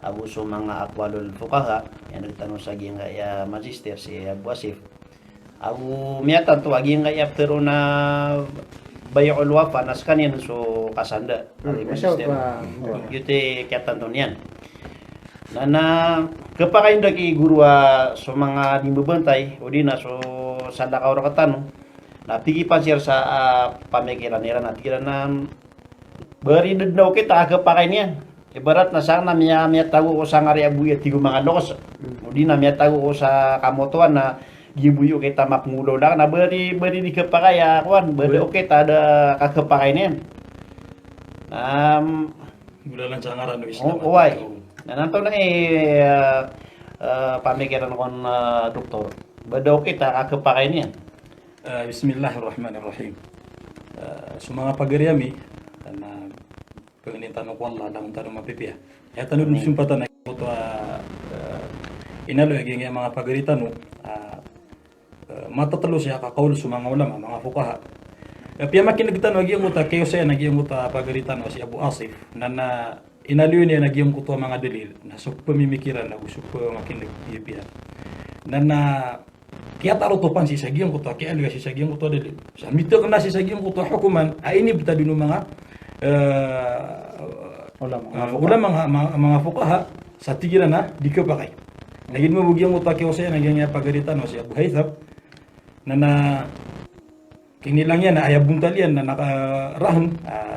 abo sa mga aqwalul fuqaha ya nagtanong sa nga iya magister si Abu Asif abo miya tanto agi nga iya pero na bay'ul wafa nas kanin so kasanda ali magister yute kaya tanto niyan na kapakain daki guru sa mga dimbebantay o di na so sandakaw ra katanong napigipan siya sa pamikiran nila natin na beridod daw kita agapakain niya. Ibarat na sana miya tago ko sa ngari abuya tigo mga lokos. O di na miya tago ko sa kamotuan na gibuyo kita makmulo lang na beri di kapakaya kuan beri oke tada kakapakain niya. Gula lang sa ngaran no Islam. Uway. Nananto na pamikiran kon doktor. Badaw kita kakapakain niya. Bismillahirrahmanirrahim. Sa mga pagariami na paginitan ko Allah lang tanong mapipia. Ya tanong sumpatan na ito inalo yung mga pagaritan no matatalo siya kakaul sa mga ulama, mga fuqaha. Pia makinagtan wag yung uta kayo sa nagyong uta pagaritan si Abu Asif na inalo niya nagyong kuto mga dalil na sa pamimikiran na gusto pa makinig pia. Na kaya taro to pan si sagyong kuto kaya alga si sagyong kuto dalil. Sa mito kana si sagyong kuto hukuman ay ini bita dino mga ulama mga fuqaha sa tigiran na di kapakay. Naging mabugyang utak ko sa naging pagaritan si Abu Haytham na kinilang yan na ayabuntal yan na nakarahan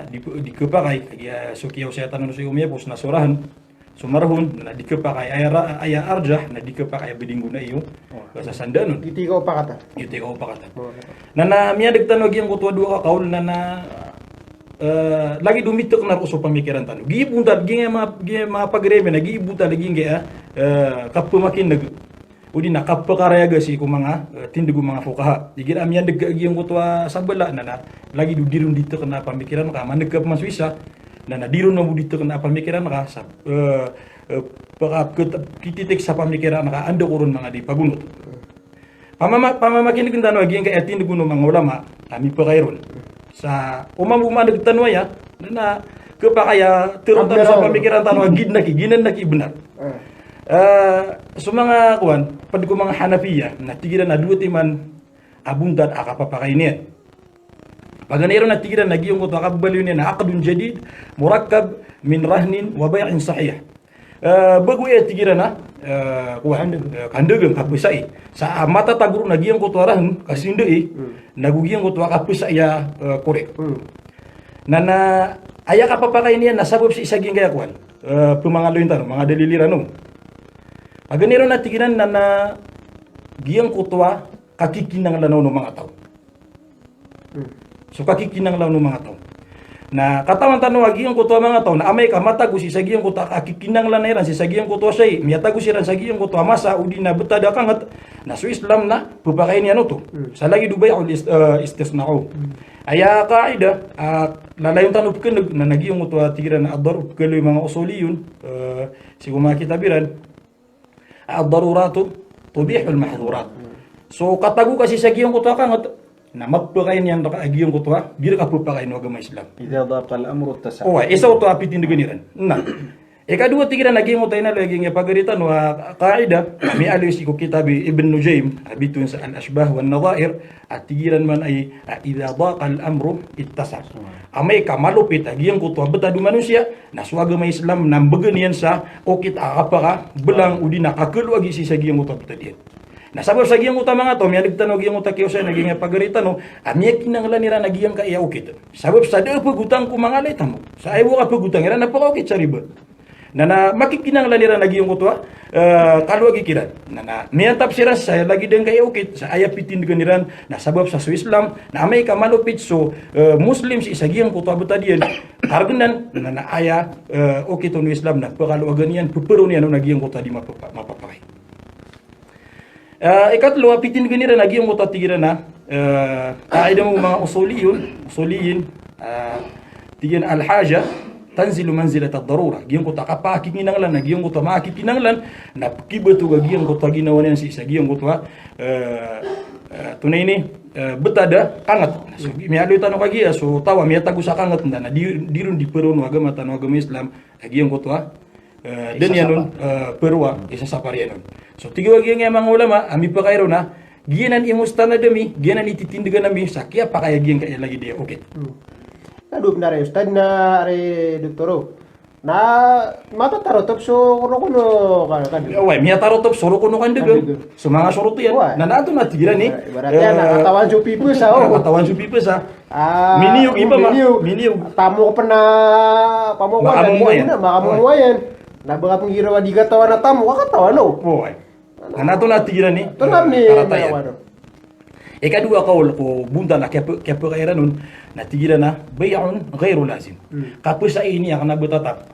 di kapakay kaya sukiyaw sa tanong sa umiyapos na surahan sumarahon na di kapakay aya arjah na di kapakay bidinggo na iyo sa sandanon Iti ko pa kata. na miya dagtanog yung kutwa dua ka kaul na lagi dumitok na ko sa pamikiran tano. Giibuntat mga pagrebe na giibuntat lagi nga kapumakin nag udi na kapakarayaga si ko mga tindigo mga fuqaha. Digir amyan dagagi yung kutwa sabala na lagi dirun dito kana pamikiran ka manegkap mas wisa na dirun na dito kana pamikiran ka sa kititik sa pamikiran ka ando kurun mga di pagunot. Pamamakin ko tano agi nga tindigo mga ulama ami pakairon. Sa umamumanag tanwaya na kapakaya tirutan sa pamikiran tanwa ginan naki benar. So mga kuan pad ko mga Hanafiya na tigiran na duti man abundat akapapakay niya. Paganero na tigiran nagiyong ko akabaliw niya na aqdun jadid murakkab min rahnin wa bay'in sahih. Bago ya tigiran na kuan kandegang kapusai sa mata taguru nagiyong ko rahan kasindei nagugiyong ko kapusai ya korek. Nana aya kapapakay niya nasabab si isaging kaya kuan pumangaloy tan mga dalilirano. Paganero na tigiran na giyang kutwa kakikinang lanaw ng mga tao. So kakikinang lanaw ng mga tao. Na katawan tanong agi yung kutwa mga tao na amay ka matago si sagiyang kutwa kakikinang lanairan si sagiyang kutwa say miyatago siran sagiyang kutwa masa udi na betada kangat na so Islam na pupakain niya no to. Sa lagi dubay ul istisna'u. Aya kaida lalayon tanong pkeneg na nagiyong kutwa tigiran na adar kaloy mga usuliyun si kuma kitabiran ad-daruratu tubihul mahdhurat. So katago kasi sagiyang kutwa kangat na mapakain yan ka agiyong kutwa bir ka pupakain wa agama Islam. Idza daqa al-amru at-tasah. Isa to apitin ganiran. Na Ikadua tigira naging utay na lagi nga pagaritan wa qaida mi alis ko kitab Ibn Nujaym abitun sa al-ashbah wan nadhair at tigiran man ay idza daqa al-amru ittasa. Amay kamalupit agiyan ko to betadu manusia na suwaga may Islam nang begenian sa o kita apaka belang udi nakakelu agi si sagiyan ko to betadian. Na sabab sagiyan ko ta mga to mi adigtan og iyang uta kiyo sa naging pagaritan no amiya kinanglan nira nagiyang ka iya ukit. Sabab sa de pagutang ko mga letamo. Sa ay wa pagutang ira napakaukit sa riba. Nana makikinanglan nira nagi yung kutwa kalau lagi kiran nana miyan tafsiran saya lagi dengan kaya ukit sa ayat pitin ganiran na sabab sa Islam na amay ka malupit so Muslim si isagiyang kutwa betadian kargenan nana aya ukit no Islam na kalau ganian puperon yan no nagi yung kutwa di mapapakai ikatlo pitin ganiran nagi yung kutwa tigiran na kaida mo mga usuliyin tigiran al-haja tanzilu manzilat ad-darura giyan ko takapa kikinanglan na giyan ko ta makikinanglan na kibetu giyan ko ta ginawanan si isa giyan ko ta tunay ni betada kangat so mi alo tanong kagi so tawa mi tagu sa kangat na dirun di peron agama agama Islam giyan ko ta dan yanon perwa isa sa parianon so tiga giyan nga mga ulama ami pa kairo na giyanan imustana demi giyanan ititindigan nami sakya pa kaya giyan kaya lagi dia okay. Aduh benar ya Ustad na are doktoro. Na mata tarotop so kuno kan. Wai mi tarotop soro kuno kan dege. Semanga sorot yan. Na nato na tigira ni. Ibaratnya katawan su pipes katawan su pipes Miniug iba miniug. Tamu pernah pamokan dan makamuayan. Na baka penggirawa di katawan na tamu katawan no. Wai. Na nato na tigira ni. Tunam ni. Ikadua kaul ko bunda na kaya kaya nun na tigira na bay'un ghairu lazim. Kapos sa ini yang na betatap.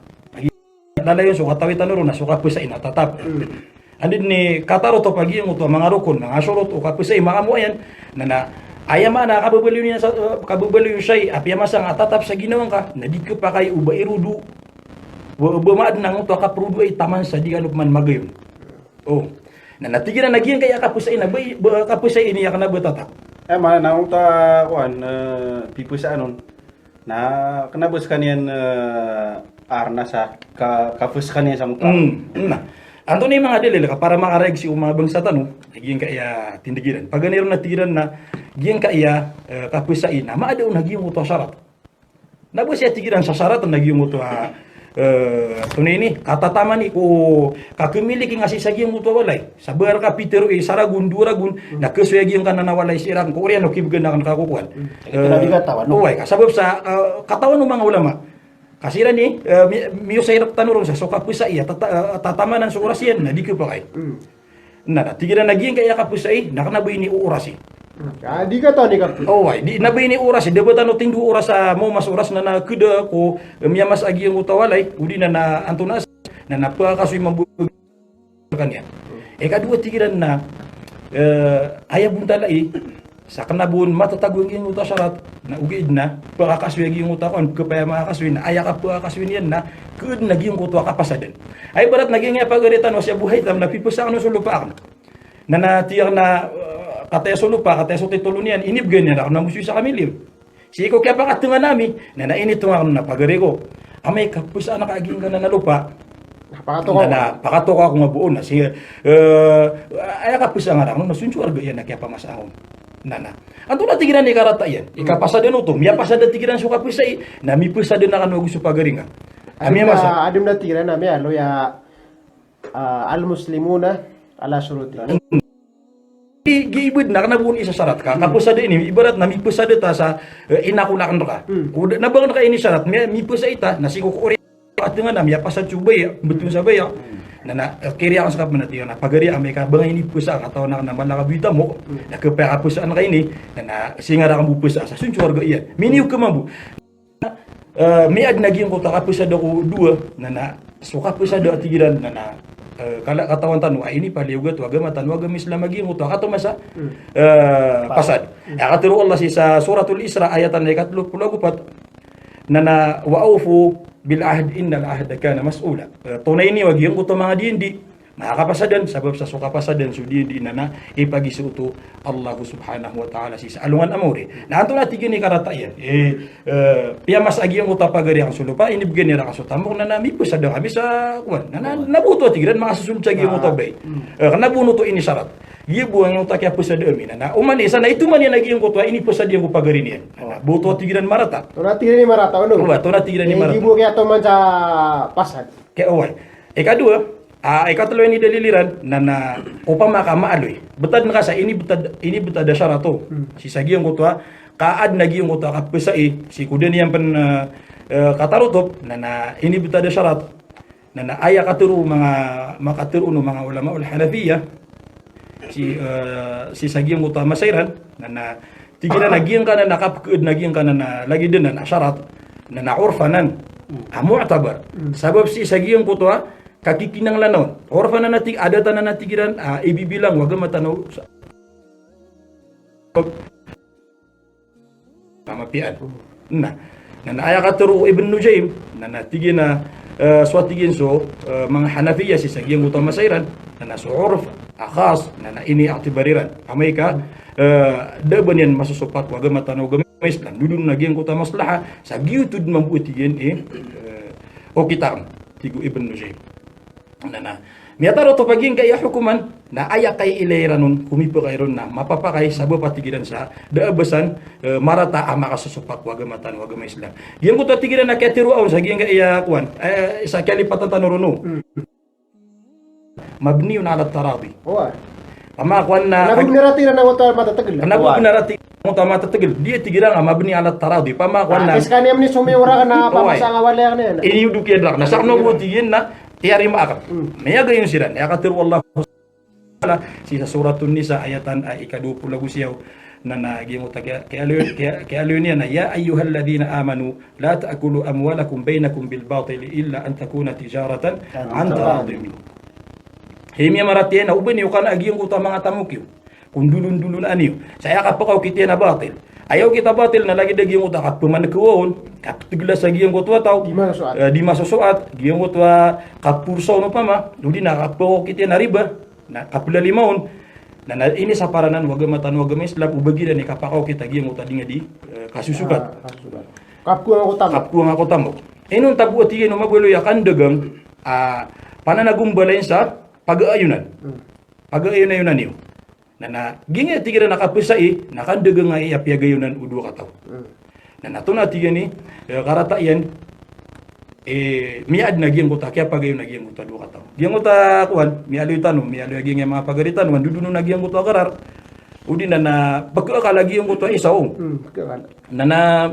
Lalayon so katawitan ron na so kapos sa ina tatap. Andin ni kataro to pagi yung to mga rukun mga surut o kapos sa mga ayan na ayama na kababaliw niya sa kababaliw siya api masang atatap sa ginawang ka na di ka pa kay uba irudu. Wa maad nang to kaprudu ay taman sa di ano man magayon. Oh. Na natigiran nagiyan kaya kapusay na kapusay ini yang na betata. Mana naung ta kuan pipu sa anon na kanabos kanian arna sa kapus kanian sa muka. Nah. Anto ni mga dili para makareg si mga bangsa tanu giyan kaya tindigiran. Paganiro na tigiran na giyan kaya kapusay na maadaw na giyan uto syarat. Nabos ya tigiran sa syarat na giyan uto tunay ni atataman ni ko kakemili ki ngasih sagi yang mutu walay sabar ka pitero saragun duragun na kesuya yang kana nawalay sirang ko orian no kibgenakan kakukuan katawan no way kasabab sa katawan ng mga ulama kasira ni miyo sa irap tanurong sa soka pusa iya tatamanan sa oras yan na di ko pa kay na tigiran naging kaya kapusay nakanaboy ni orasi. Di ka to ni ka. Oh, di nabay ni oras, debatan no tingdu oras sa mo mas oras na kuda ko miyamas agi ang utawalay, udi na antunas na napakasoy mabugan kanya. Kadua tigiran na aya buntalai sa kanabun matatagong ang uta syarat na ugid na pakakasoy agi ang utakon kapaya makakasoy na aya ka pakakasoy yan na kud naging kuto kapasaden. Ay barat naging pagaritan no siya buhay tam na pipusa ano sulupakan. Na natiyang na kateso lupa, kateso titulo niyan, inibgan niya na ako namusoy sa kamilyo. Si ko kaya pakatungan namin, na nainit nga ako na pagari ko. Amay kapus na kaaging ka na lupa. Pakatok ako nga buon na. Ay kapus nga ako, nasunsuar yan na kaya pamasahon. Nana. Anto na tigiran ni karata yan. Ikapasada no to, miya pasada tigiran so kapusay, na mi pasada na kanu gusto pagari nga. Adim na tigiran na miya, lo ya al-muslimuna ala suruti. Giibid na kanabun isa syarat ka. Kapusada ini ibarat na mipusada ta sa inakulakan ka. Kuda nabangan ka ini syarat mipusa ita nasi ko ori at nga na miya pasad subay betul sabay na kiri ang sakap manati na pagari amay ka bangay ini pusa ka taw na naman nakabita mo na kapaya kapusaan ka ini na singa ra ka pusa sa sunsuar ga iya. Miniu ka mabu. Miad naging ko ta kapusada ko dua na suka pusada tigiran na kala katawan tanu ini paliugat agama tanu agama Islam lagi mutu kato masa pasad akaturu Allah sa suratul Isra ayatan 34 nana wa aufu bil ahd innal ahda kana mas'ula tunay ni wagi ko to mga dindi Makakapasadan sabab sa sukapasadan sudi di nana ipagi suuto Allah subhanahu wa ta'ala si alungan amore. Na anto na tigini karata yan. Pia mas agi ang utapagari ang sulupa ini begini ra kasutambok na nami po sa kami sa kuan. Na nabuto tigiran mga susunod sa agi ang utabay. Kana buno to ini syarat. Gibu ang utak ya pusa de amin. Na umani sana itu man yan agi ang kutwa ini pusa di ang upagari niyan. Na buto tigiran marata. To na tigre ni marata ano? To na tigiran ni marata. Gibu kaya to man sa pasad. Kaya away. Ikadua, ikatlo ni daliliran na upama ka maaloy. Betad na kasa ini betad syarato. Si sagi ang kutwa kaad nagi ang kutwa kapesai si kudan yang pen katarutop na ini betad syarat na aya katuru mga makaturu no mga ulama ul Hanafiyah si sagi ang kutwa masairan na tigina nagiang kana nakapkeud nagiang kana na lagi denan syarat na urfanan mu'tabar. Sabab si sagi ang kutwa kakikinang lanon. Orfana natig ada tanah natigiran ibibilang wag matanaw pamapian. Na aya katuru Ibn Nujaym na natigina swatigin so mga Hanafiyah si sagyang utama masairan na so urf akhas na ini atibariran. Amay ka daban yan masusupat wag matanaw gamis lan dudun nagyang utama maslaha sa giutud mambutigin o kitam tigo Ibn Nujaym. Na miyataro to paging kaya hukuman na aya kay ilayranon kumipo kayron na mapapakay sabab patigiran sa daabasan marata ama kasusupak waga matan waga maisla giyan ko to tigiran na kay tiruaw sa giyan kaya kuan sa kalipatan tanuruno mabniun ala taradi ama kuan na nabugnarati na wata matatagil nabugnarati mo tama tatagil dia tigiran mabni ala taradi pama kuan na iskani amni sumiura na papasa nga wala na ini dukian dak na sakno mo tigin na tiyari maakap. Maya gayon sila. Nakatiru Allah si sa suratun Nisa ayatan ay ikadupo lagu siyaw na nagimuta kaya niya na ya ayyuhalladhina amanu la ta'kulu amwalakum bainakum bil batil illa an takuna tijaratan an taradin. Himya maratiyan na uban yung kana agiyong kuta mga tamukyo. Kung dulun-dulun aniyo. Saya kapakaw kitiya na batil. Ayaw kita batil na lagi dagi yung utak at pumanagkawon katiglas sa giyang kutwa tao di masusuat giyang kutwa kapursaw no pa ma hindi na kapo kita na riba na kapula limahon na ini sa paranan wag matan wag Islam ubagi na ni kapakaw kita giyang utak di nga di kasusukat kapku ang ako tamo inon tabu ati no magulo ya kandagang pananagumbalay sa pag-aayunan pag-aayunan niyo na ginga tigira nakapusai nakandagang nga iapya gayunan udwa kataw na natuna tiga ni karata yan miad na giyang kuta kaya pagayon na giyang kuta dua kataw giyang kuta kuan mialoy tanong mialoy giyang mga pagaritan wan duduno na giyang kuta karar udi na pagkakala giyang kuta isaw na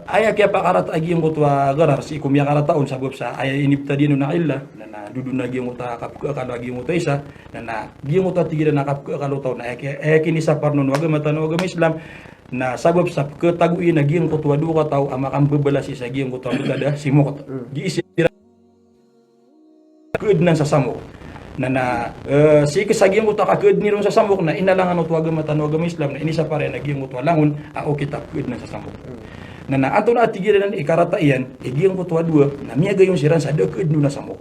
aya kaya pakarat agi yung kuta garar si kumya karataon sabab sa aya inipta dino na illa na dudun na giyang kuta kapkakala giyang kuta isa na giyang kuta tigira na kapkakalo taon na aya kinisa parnon wag matan wag Islam na sabab sa ketaguin na giyang kuta duka tao ama kang bebalasi sa giyang kuta kada simukot giisira keudnan sa samok na si kasagyang kuta kakeud ni ron sa samok na inalangan ut wag matan wag Islam na inisa pare na giyang kuta langon o kita keudnan sa samok na ato na tigiran nan ikarata iyan giyang kuta dua na miya gayon siran sa dekeud na samok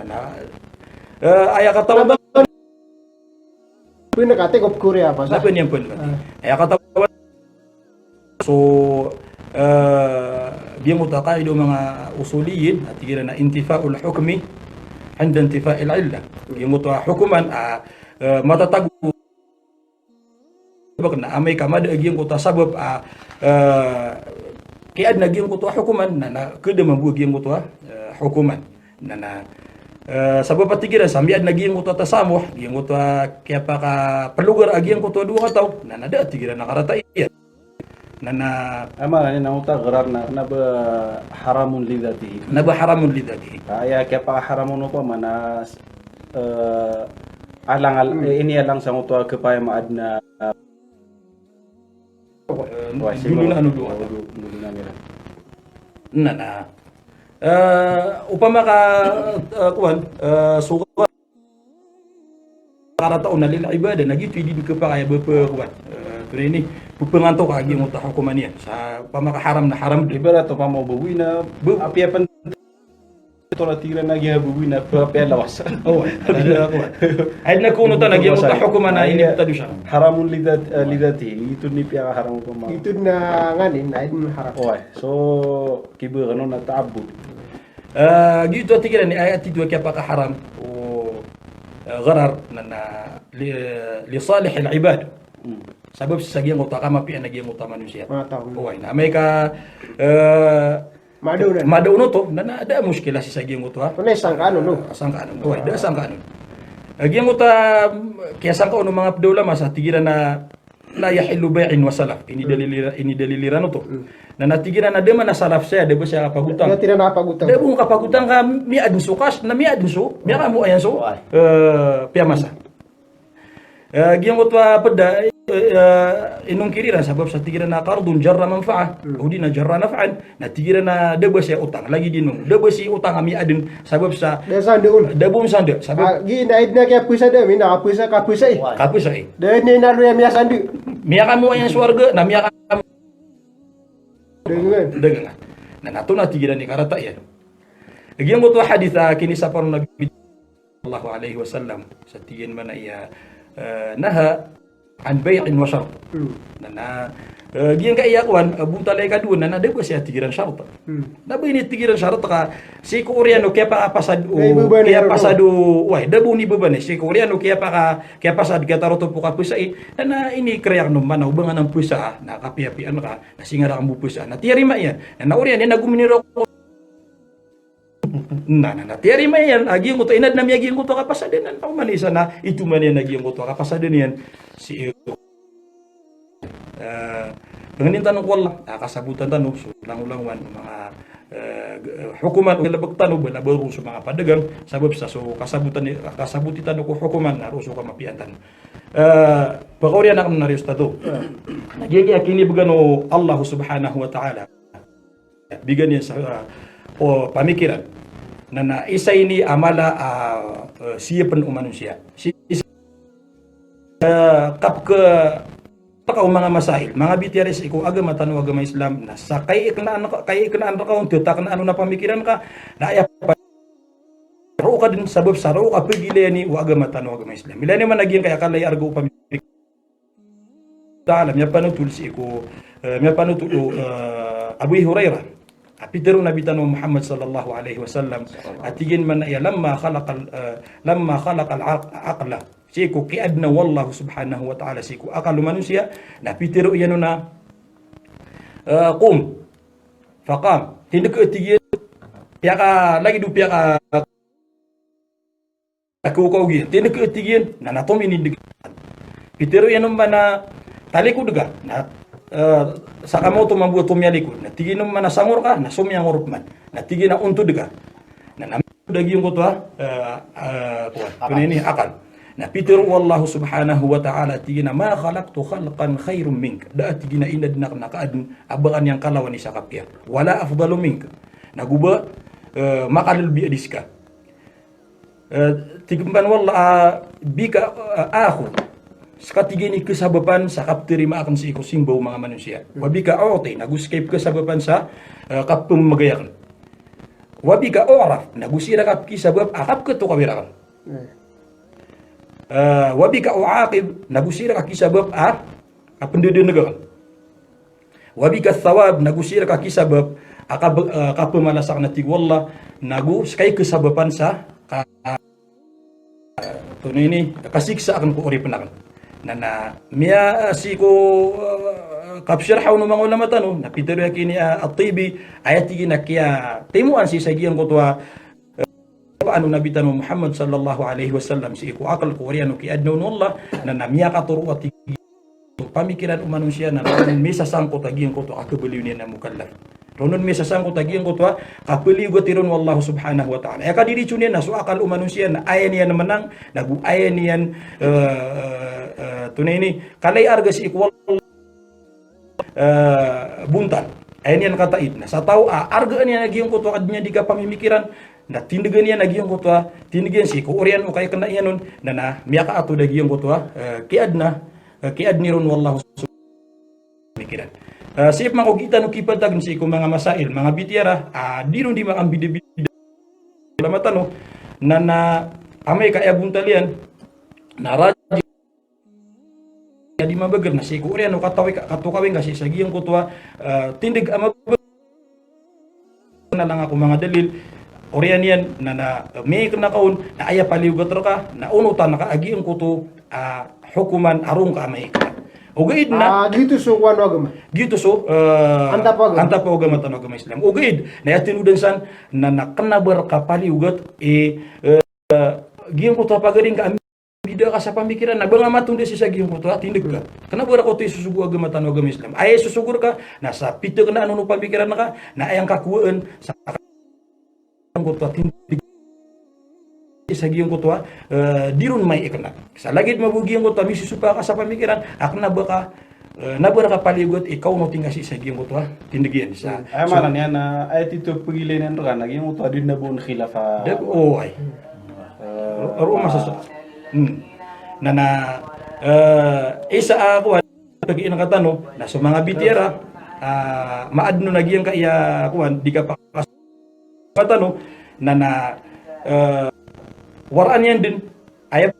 na aya katawa pinakate kop Korea pa sa yan pun aya katawa so giyang kuta kaido mga usuliyin at tigiran na intifaul hukmi عند انتفاء العلة يموتوا حكما matatago bakna amay kamada agiyang kuta sabab kiad nagiyang kuta hukuman na kada mabuag giyang kuta hukuman na sabab patigiran sambiad nagiyang kuta tasamuh giyang kuta kaya pa ka pelugar agiyang kuta dua kataw na nada tigiran nakarata iya na ama ni nauta garar na naba haramun lidatihi kaya pa haramun pa mana alang ini alang sa mutua kepaya maad na dulu na ano dua na upama ka kuan suka karataon na lil ibadah nagito di ka pa kaya kuan pero ini pupenganto ka agi mo ta hukuman yan sa pamakaharam na haram libera to pamo buwi na apiapan tola tira na gya bubuin na pela was. Oh, ada kuat. Aidna kuno ta nagyan mo ta hukuman na ini tadu siya. Haramun lidati itu ni pia haram ko ma. Itu na nganin, na idin haram. Oh, so kibu kano na taabud. Gitu atigira ni ayat itu kaya paka haram o gharar na li salih al ibad. Sabab sa gyang uta kama pi nagyan uta manusia. Matang. Oh, na may ka Madu dan. Madauno to na ada muskilah si sagyang uta. Tunay sangkano no. Sangkaan. Oh, ada sangkaan. Gyang uta kaya sangka ono mga pdaula masa tigira na la yahillu bai'in wa salaf. Ini daliliran to. Na natigira na dema na salaf saya debo siya kapagutang. Dia tidak napagutang. Debo kapagutang ka mi adin sukas na mi adin so. Mi ka mo ayan so. Pia masa. Gyang uta pada inong kiriran sabab sa tigira na qardun jarra manfa'a udi na jarra naf'an na tigira na debo siya utang lagi dinong debo si utang ami adin sabab sa Dia sandi ul. debo sande sabab Gi na idna kaya puisa de mina puisa ka puisa. kapus ay De ni na lu ya mia sandi. miya ka mo ayan swarga na miya ka Dengan. dagangan na nato na tigira ni karata yan gyang uta hadith kini sa parang nabi sallallahu alaihi wasallam sa tigin man iya naha an bai'in wa shart na gyang ka iyakwan buta lay kadun na debo siya tigiran shart na ba ini tigiran shart ka si Koreano kaya pa pasad kaya pasado wai debo ni beban si Koreano kaya pasad kaya taroto po ka pusa na ini kreyak no man ubangan ng pusa na kapiapian ka na singara ang pusa na tiyarima yan na Koreano na guminiro na tiari mayan agi ngo to inad na miyagi ngo to kapasaden na manisa na itu man yan agi ngo to kapasaden yan si pengenin tanong wala kasabutan tanong so ulang-ulangwan mga hukuman ulabag tanong balabaro sa mga padagang sabab sa so kasabuti tanong ko hukuman na ruso ka mapiantan pagorya na kam narius tato nagigi akini bagano Allah subhanahu wa ta'ala bigan yan sa pamikiran na isa ini amala siyapan manusia kap ke pakaw mga masahil mga bitiaris iko agama tanu agama Islam na sa kay iknaan ka unta na ano na pamikiran ka na aya ro ka din sabab sa ro ka pagileni wa agama tanu agama Islam milani man naging kaya kalay argo pamikiran taala miya panutul si iko miya panutul Abu Hurairah apitero nabi tanu Muhammad sallallahu alaihi wasallam atigin man ya lamma khalaqal aqla siku kiadna wallahu subhanahu wa ta'ala siku akalu manusia na pitero yano na qum faqam tindak atigin piyaka lagi du piyaka aku gin tindak atigin na natomi ni pitero yano mana taliku duga na sakamoto mabuto miyalikod na tigi nung manasangor ka na sumyang orupman na tigi na unto dega na namudagi yung kuto kunini akal na pitero wallahu subhanahu wa ta'ala tigi na ma khalaqtu khalqan khairum mink da tigi na inad na nakaadun abangan yang kalawan isa kapya wala afdalu mink naguba makalul biadiska tigumban wallah bika ako skatigini kesababan sa kapterima akan si ikusimbaw mga manusia. Wabi ka ote, nag-escape kesababan sa kapumagayakan. Wabi ka oraf, nag-usira kap kisabab akap ka to kawirakan. Wabi ka oakib, nag-usira ka kisabab kapendudunagakan. Wabi ka thawab, nag-usira ka kisabab kapumalasak na tigwalla, nag-uskay kesababan sa tunay ini kasiksa akan ko oripenakan. Na miya si ko kapsirhaw no mga ulama tano na pitero kini at-tibi ayati na kaya timuan si sagiyan ko to paano nabitan mo Muhammad sallallahu alaihi wasallam si ko akal ko riano ki adno Allah na miya ka turu at pamikiran manusia na misa sangko tagiyan ko to akabaliw niya na mukallaf ronon misa sangko tagiyan ko to kapaliw ko tiron wallahu subhanahu wa ta'ala ka diri chunin na so akal manusia na ayan niya na manang nagu ayan niyan tunay ni kalay arga si ikwal buntal ayan yan katait na sa tao arga niya nagyong kuto kadnya di ka pamimikiran na tindigan niya nagyong kuto tindigan si ko orian o kay kana yan nun na miyaka ato nagyong kuto kiad ni ron wallahu pamikiran sip makukita no kipatag si ko mga masail mga bitiara di ron di makambida lamatan na amay kaya buntalian na radyo di mabagal na si Korea katukawin kasi sa giyang kutwa tindig na lang ako mga dalil Orian yan na may kinakaon na aya paliugat ka na unutan nakaagi ang kuto hukuman arong ka may ka. Ugaid na dito so kuan agama. Dito so anta pa agama tan agama Islam. Ugaid na atinudan san na nakanabar ka paliugat giyang kuto pagaring ka bida ka sa pamikiran na banga matunda si sa giyang kuto tindig ka. Kanabara ko ti susugo agama tan agama Islam. Ay susugur ka nasa pito ka na ano pamikiran na ka na ayang kakuan sa kutwa tindig sa giyong kutwa dirun may ikna sa lagid mabugi ang kutwa misusupa ka sa pamikiran akna baka nabara ka paligot ikaw no tingasi sa giyong kutwa tindigian sa ay malan yan na ay tito pagilan ka naging kutwa din na buong khilafa ay aro masasa na isa ako tagiin ang katano na sa mga bitira maadno na giyang kaya kuan di ka pa katano na waraan yan din ayap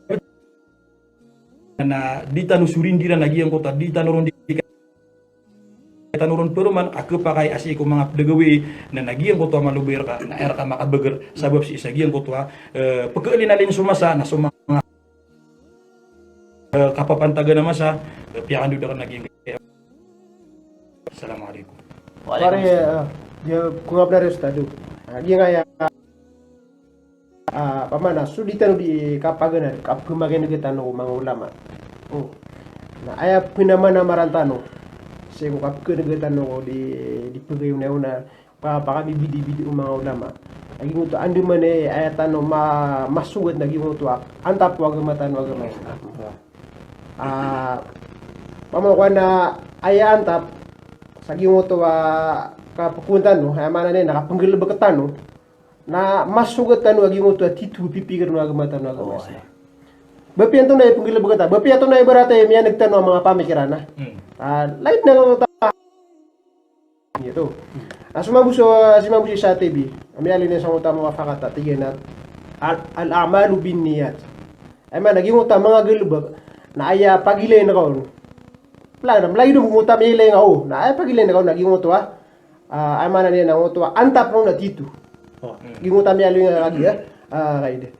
na di tanu surindira nagi yang kota di tanuron di tanuron pero man aku pakai asi ko mga dagawi na nagi yang kota malubir ka na era ka makabeger sabab si isagi yang kota pagkailin alin sumasa na sumanga kapapantaga na masa piyakan duda ka nagi yang Assalamualaikum. Pare dia kung abla estado. Dia ngaya pamana suditan di kapaganan kapkumagen kita no mga ulama. Na aya pinamana marantano. Sego kapkumagen kita no di pagayo na una pa kami bidi mga ulama. Agi mo to andi mane aya tano masugat na gimo to antap wag matan wag mas. Pamakuan na aya antap sa gimo to kapukuntan no aya mana ne nakapanggil beketan no na masugatan wagi mo to titu pipikir no agama tan agama Islam. Bapi anto na ipunggil bagata. Bapi ato na ibarata miya nagtano mga pamikiran na. Lain na ko ta. Ito. Sumabuso sa TV. Ami alin sa utama mga fakata tigyan na al-a'malu binniyat. Ay man naging uta mga gilbag na aya pagilay na kaon. Plan lain mo uta milay nga na aya pagilay na kaon naging uto ay man na uto antap no na titu. Gimutan niya yung lagi kaide.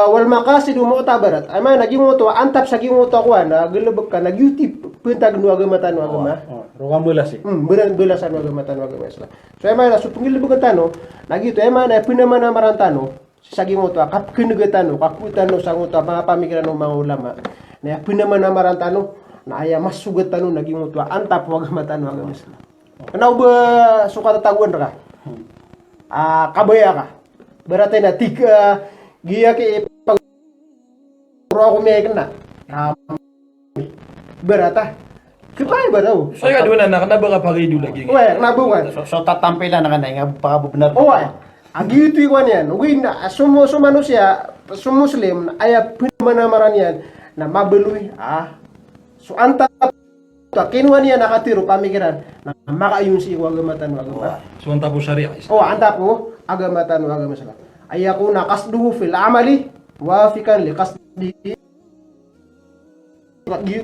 Wal maqasid mo tabarat. Ay man nagimuto antap sa gimuto ko na gilubog ka nag-YouTube puntag no agama tan no agama. Rokam belas sih. Belasan agama tan no agama Islam. So ay man sa pungilubog tano nagito ay man ay pinaman na marantano sa gimuto kap kinugatan no kaputan no sa nguto mga pamikiran no mga ulama. Na pinaman na marantano na aya masugatan no nagimuto antap agama tan no agama Islam. Kanaw ba suka tataguan ka? Kabaya ka. Berarti na tiga giya ke pag ako may kena. Berata. Kipay ba daw? So ka doon na nakanaba ka pagi lagi. Uy, nabukan. So tatampilan na kanay nga pakabubenar. Uy. Agi ito ikuan yan. Uy na sumanusia sumuslim aya pinamanaran yan na mabeluy so anta kinuha niya nakatiro pamikiran na makayun si wagamatan wagama. So anta po syariah. Anta po agamatan wagama Islam. Ay ako nakasduhu fil amali wafikan li qasdi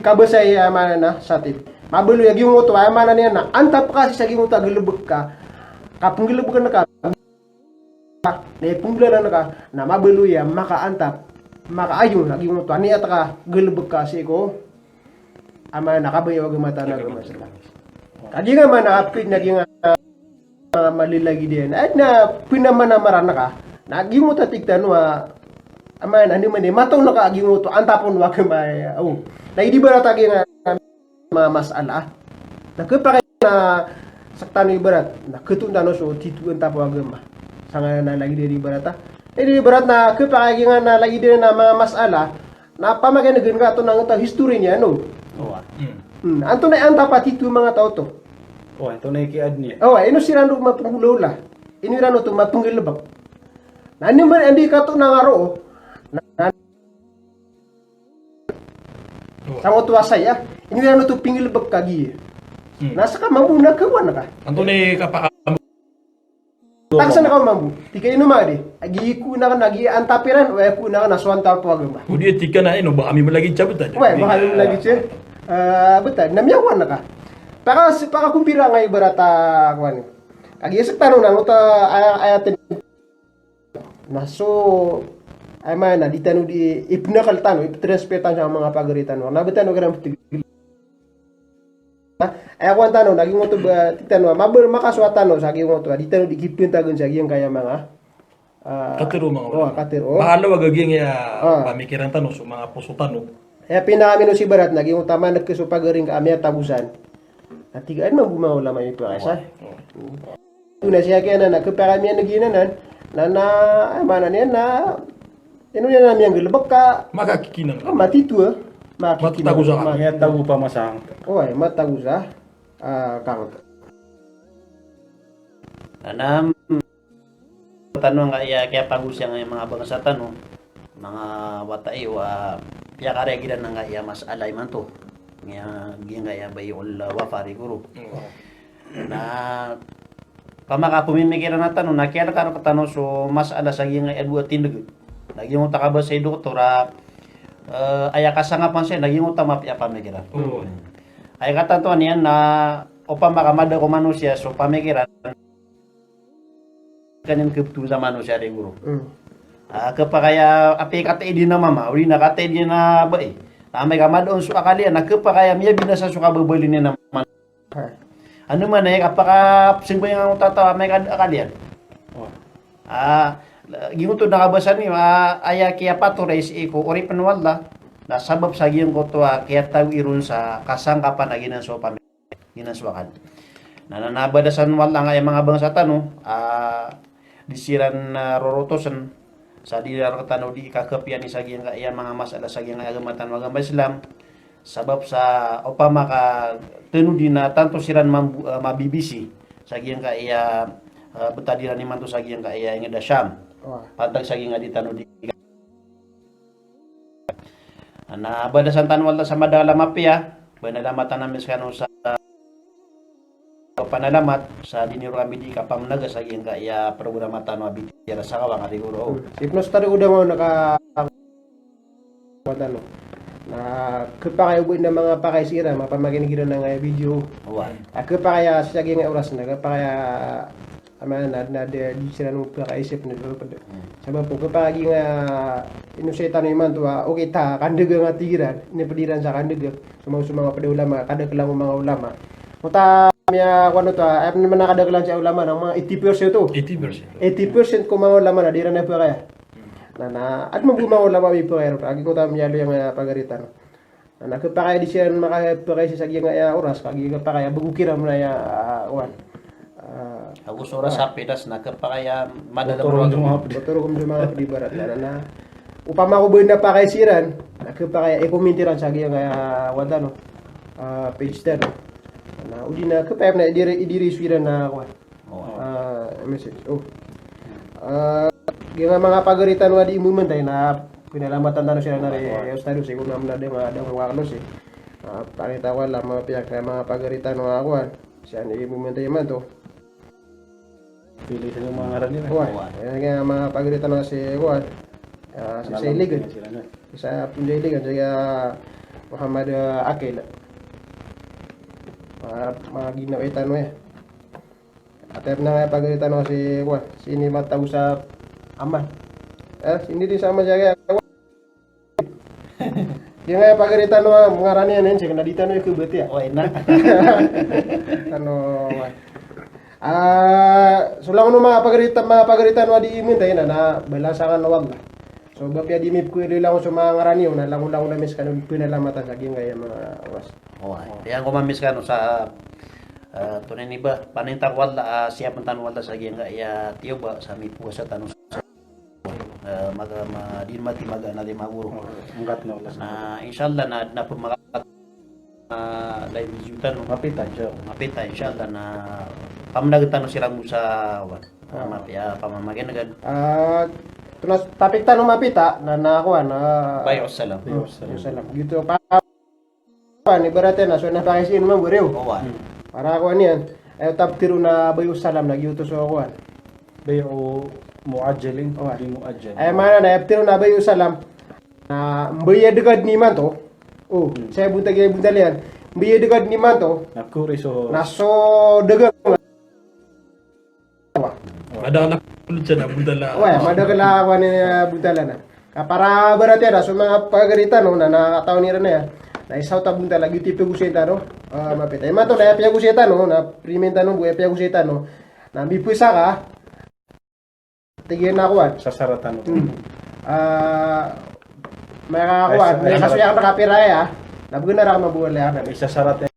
kabasay amana na sa tip. Mabulo yagi mo to ay amana niya na antap kasi sa gimuta gilubog ka. Kapung gilubog na ka. Na pungla na ka na mabulo ya makaantap makaayon lagi mo to ani at ka gilubog ka si ko ama nakabayo agama tan agama Islam. Kadi nga man nakapit naging malilagi din. At na pinamanamaran na ka. Nagi mo tatigtan ama ani man mataw na ka agi mo to antapon wa kamay. Na hindi ba natagi nga mga masala. Nakapakay na saktan ibarat nakutunda no so tituan tapo agama. Sanga na lagi di barata. Di barat na kapakay nga na lagi din na mga masala na pamaganagan ka to nang history niya no. Anto na anta pati tu mga tao to. Ito na ikiad niya. Ino sirano mapungulula. Ino rano to mapungilabak. Nani man andi ka to nangaro. Sango tuwa saya. Ino rano to pingilabak kagi. Nasa ka mamuna ka wana ka. Anto ni kapaka Taksan ka mambu. Tika inu madi. Agi kuna kan agi antapiran we kuna kan aswanta po agamba. Kemudian tika na ino baka kami lagi cabut aja. We baka lagi ce. Betul. Namyawan na ka. Para kumpira nga ibarata kwan. Agi esek tanong na uta ayatin. Naso ay mana di tanu di ipnakal tanu iptransportan sa mga pagaritan. Na betan ogram ay ako ang tanong, naging mo ito ba, titano, makaswatan no, saging mo ito, di tanong, di kipintagon saging kaya mga, Katero mga oh, katero. Mahalo agaging ya pamikiran tanong so mga puso tanong. Kaya pinakami no si Barat, naging utama nagkasupagaring kami at tabusan. At tigaan man bumaw lamang yung pakasa. Una siya kaya na nagkapakami yan naginanan, na mana niya na, ino niya namin ang gilabak ka, Makakikinan ka. matitu Matatagusa ka. Kaya tahu pa masang. Oy, matagusa, kang. Anam tanong nga iya kaya pagus yang mga bangsa tanong mga watai wa pia kare gidan nga iya mas alay man to nga nga iya bayol wafari guru na pamaka pumimikiran na tanong na kaya karo tanong so mas ala sagi nga edwa tindig lagi mo takaba sa doktora aya kasangapan siya naging utama pia pamikiran ay katantuan niyan na o pamakamada ko manusia so pamikiran kanin keptu sa manusia rin guru. Kapakaya api kata di na mama, uli na kata di na ba Tamay kamadon so akalian na kapakaya miya binasa so kababali ni naman. Ano man ay kapaka singbo yung tatawa may akalian. Ginuto na kabasan ni aya kaya paturais iko ori panwala na sabab sa giyang ko to kaya taw irun sa kasangkapan na ginanso pa ginaswakan. Nananabadasan wala nga yung mga bangsa tanong, disiran na rorotosan sa dilar katano di kakapian ni sagiyan ka iya mga masala sagiyan nga agamatan magamba Islam sabab sa upama ka tenudi na tanto siran mabibisi sagiyan ka iya betadiran ni mantu sagiyan ka iya nga Syam pantag sagiyan nga di tanudi na badasan tan wala sa madala mapia banalamatan namin sa sa panalamat sa diniro kami di kapam naga sa iyang kaya programa tanong abitira sa kawang atiguro. Sipnos tari udah mo naka ano na kapakaya ubo na mga pakaisira mapamaginigiro na nga video. Kapakaya sa nga oras na kapakaya ama na de di sila no pakaisip na do pad. Sabab po kapagi nga inusetan iman to okay ta kandig nga tigiran ni pediran sa kandig sumama pada ulama kada kelang mga ulama. Muta ya kuno to ay naman nakadaglan sa ulama ng mga 80% to 80% ko mga ulama na dira na pa kaya na at magbumaw ulama mi pa kaya agi ko ta miyalo yung pagaritan na kapakaya di siya makapakaya sa nga oras kagi kapakaya bagukiram na ya wan Agus oras sa pedas na kapakaya madadabro ko mga padibarat na upama ko buin na pa kay siran na kapakaya i-commentiran sa nga wanda no page 10 na udi na kapayap na idiri swira na kuan message yung mga pagaritan wa di imuman tayo na pinalamatan na sila na rin estado siguro naman na mga adang waklos panitawan lang mga piyak na mga pagaritan wa kuan siya ni imuman tayo man to Pilih sa mga ngaran nila. Yung mga pagaritan na si kuan si Seligan sa Punjaligan siya Muhammad Akil mga ginawa itan mo atep na nga pagalitan mo si sini mataw sa aman sini din sa aman siya kaya di nga pagalitan mo mga ranian yan siya kanaditan mo yung kubati na ano sulang no mga pagalitan mo di imin tayo na balasangan na wag so bapya di mip ko lang sa mga raniyo na langulang na mis kanong pinalamatan sa gingay mga oras yang ko mamis kano sa tunay ni ba panintak wala siya pantan wala sa nga ya tiyo ba sa mi puasa tanong maga din mati maga na di maguro Mungkat na wala na inshallah na pumaka live jutan mapita inshallah na pamnagtan sila mo sa mapya pamamagin agad tunas tapik tanong mapita na nakuha na bayo salam gitu pa ni berarti na so na pakaisin mo burew para ako niyan ay tap tiro na bayo salam nagyuto so ako Bayu muajjalin Oh. di muajjal. Ay mana na aptino na ba yung salam na mbiya degad ni man to. Oh, saya bunta gaya bunta lian. Mbiya degad ni man to. Nakuri so Naso degad. Padahal ulit siya na budala. Wah, madagala awan ni buntala na. Para berarti ada so mga pagagalitan no na nakataon ni na ya. Na isaw ta bunta lagi tipe guseta no. Mapita. Ima to na pia guseta no na primenta no buya pia guseta no. Na bipuisa ka. Tigyan na kuan. sasaratan mo. May kakakuan. May kasuyak na kapira ya. Nabugana ra ka mabuwala ya. Isasarat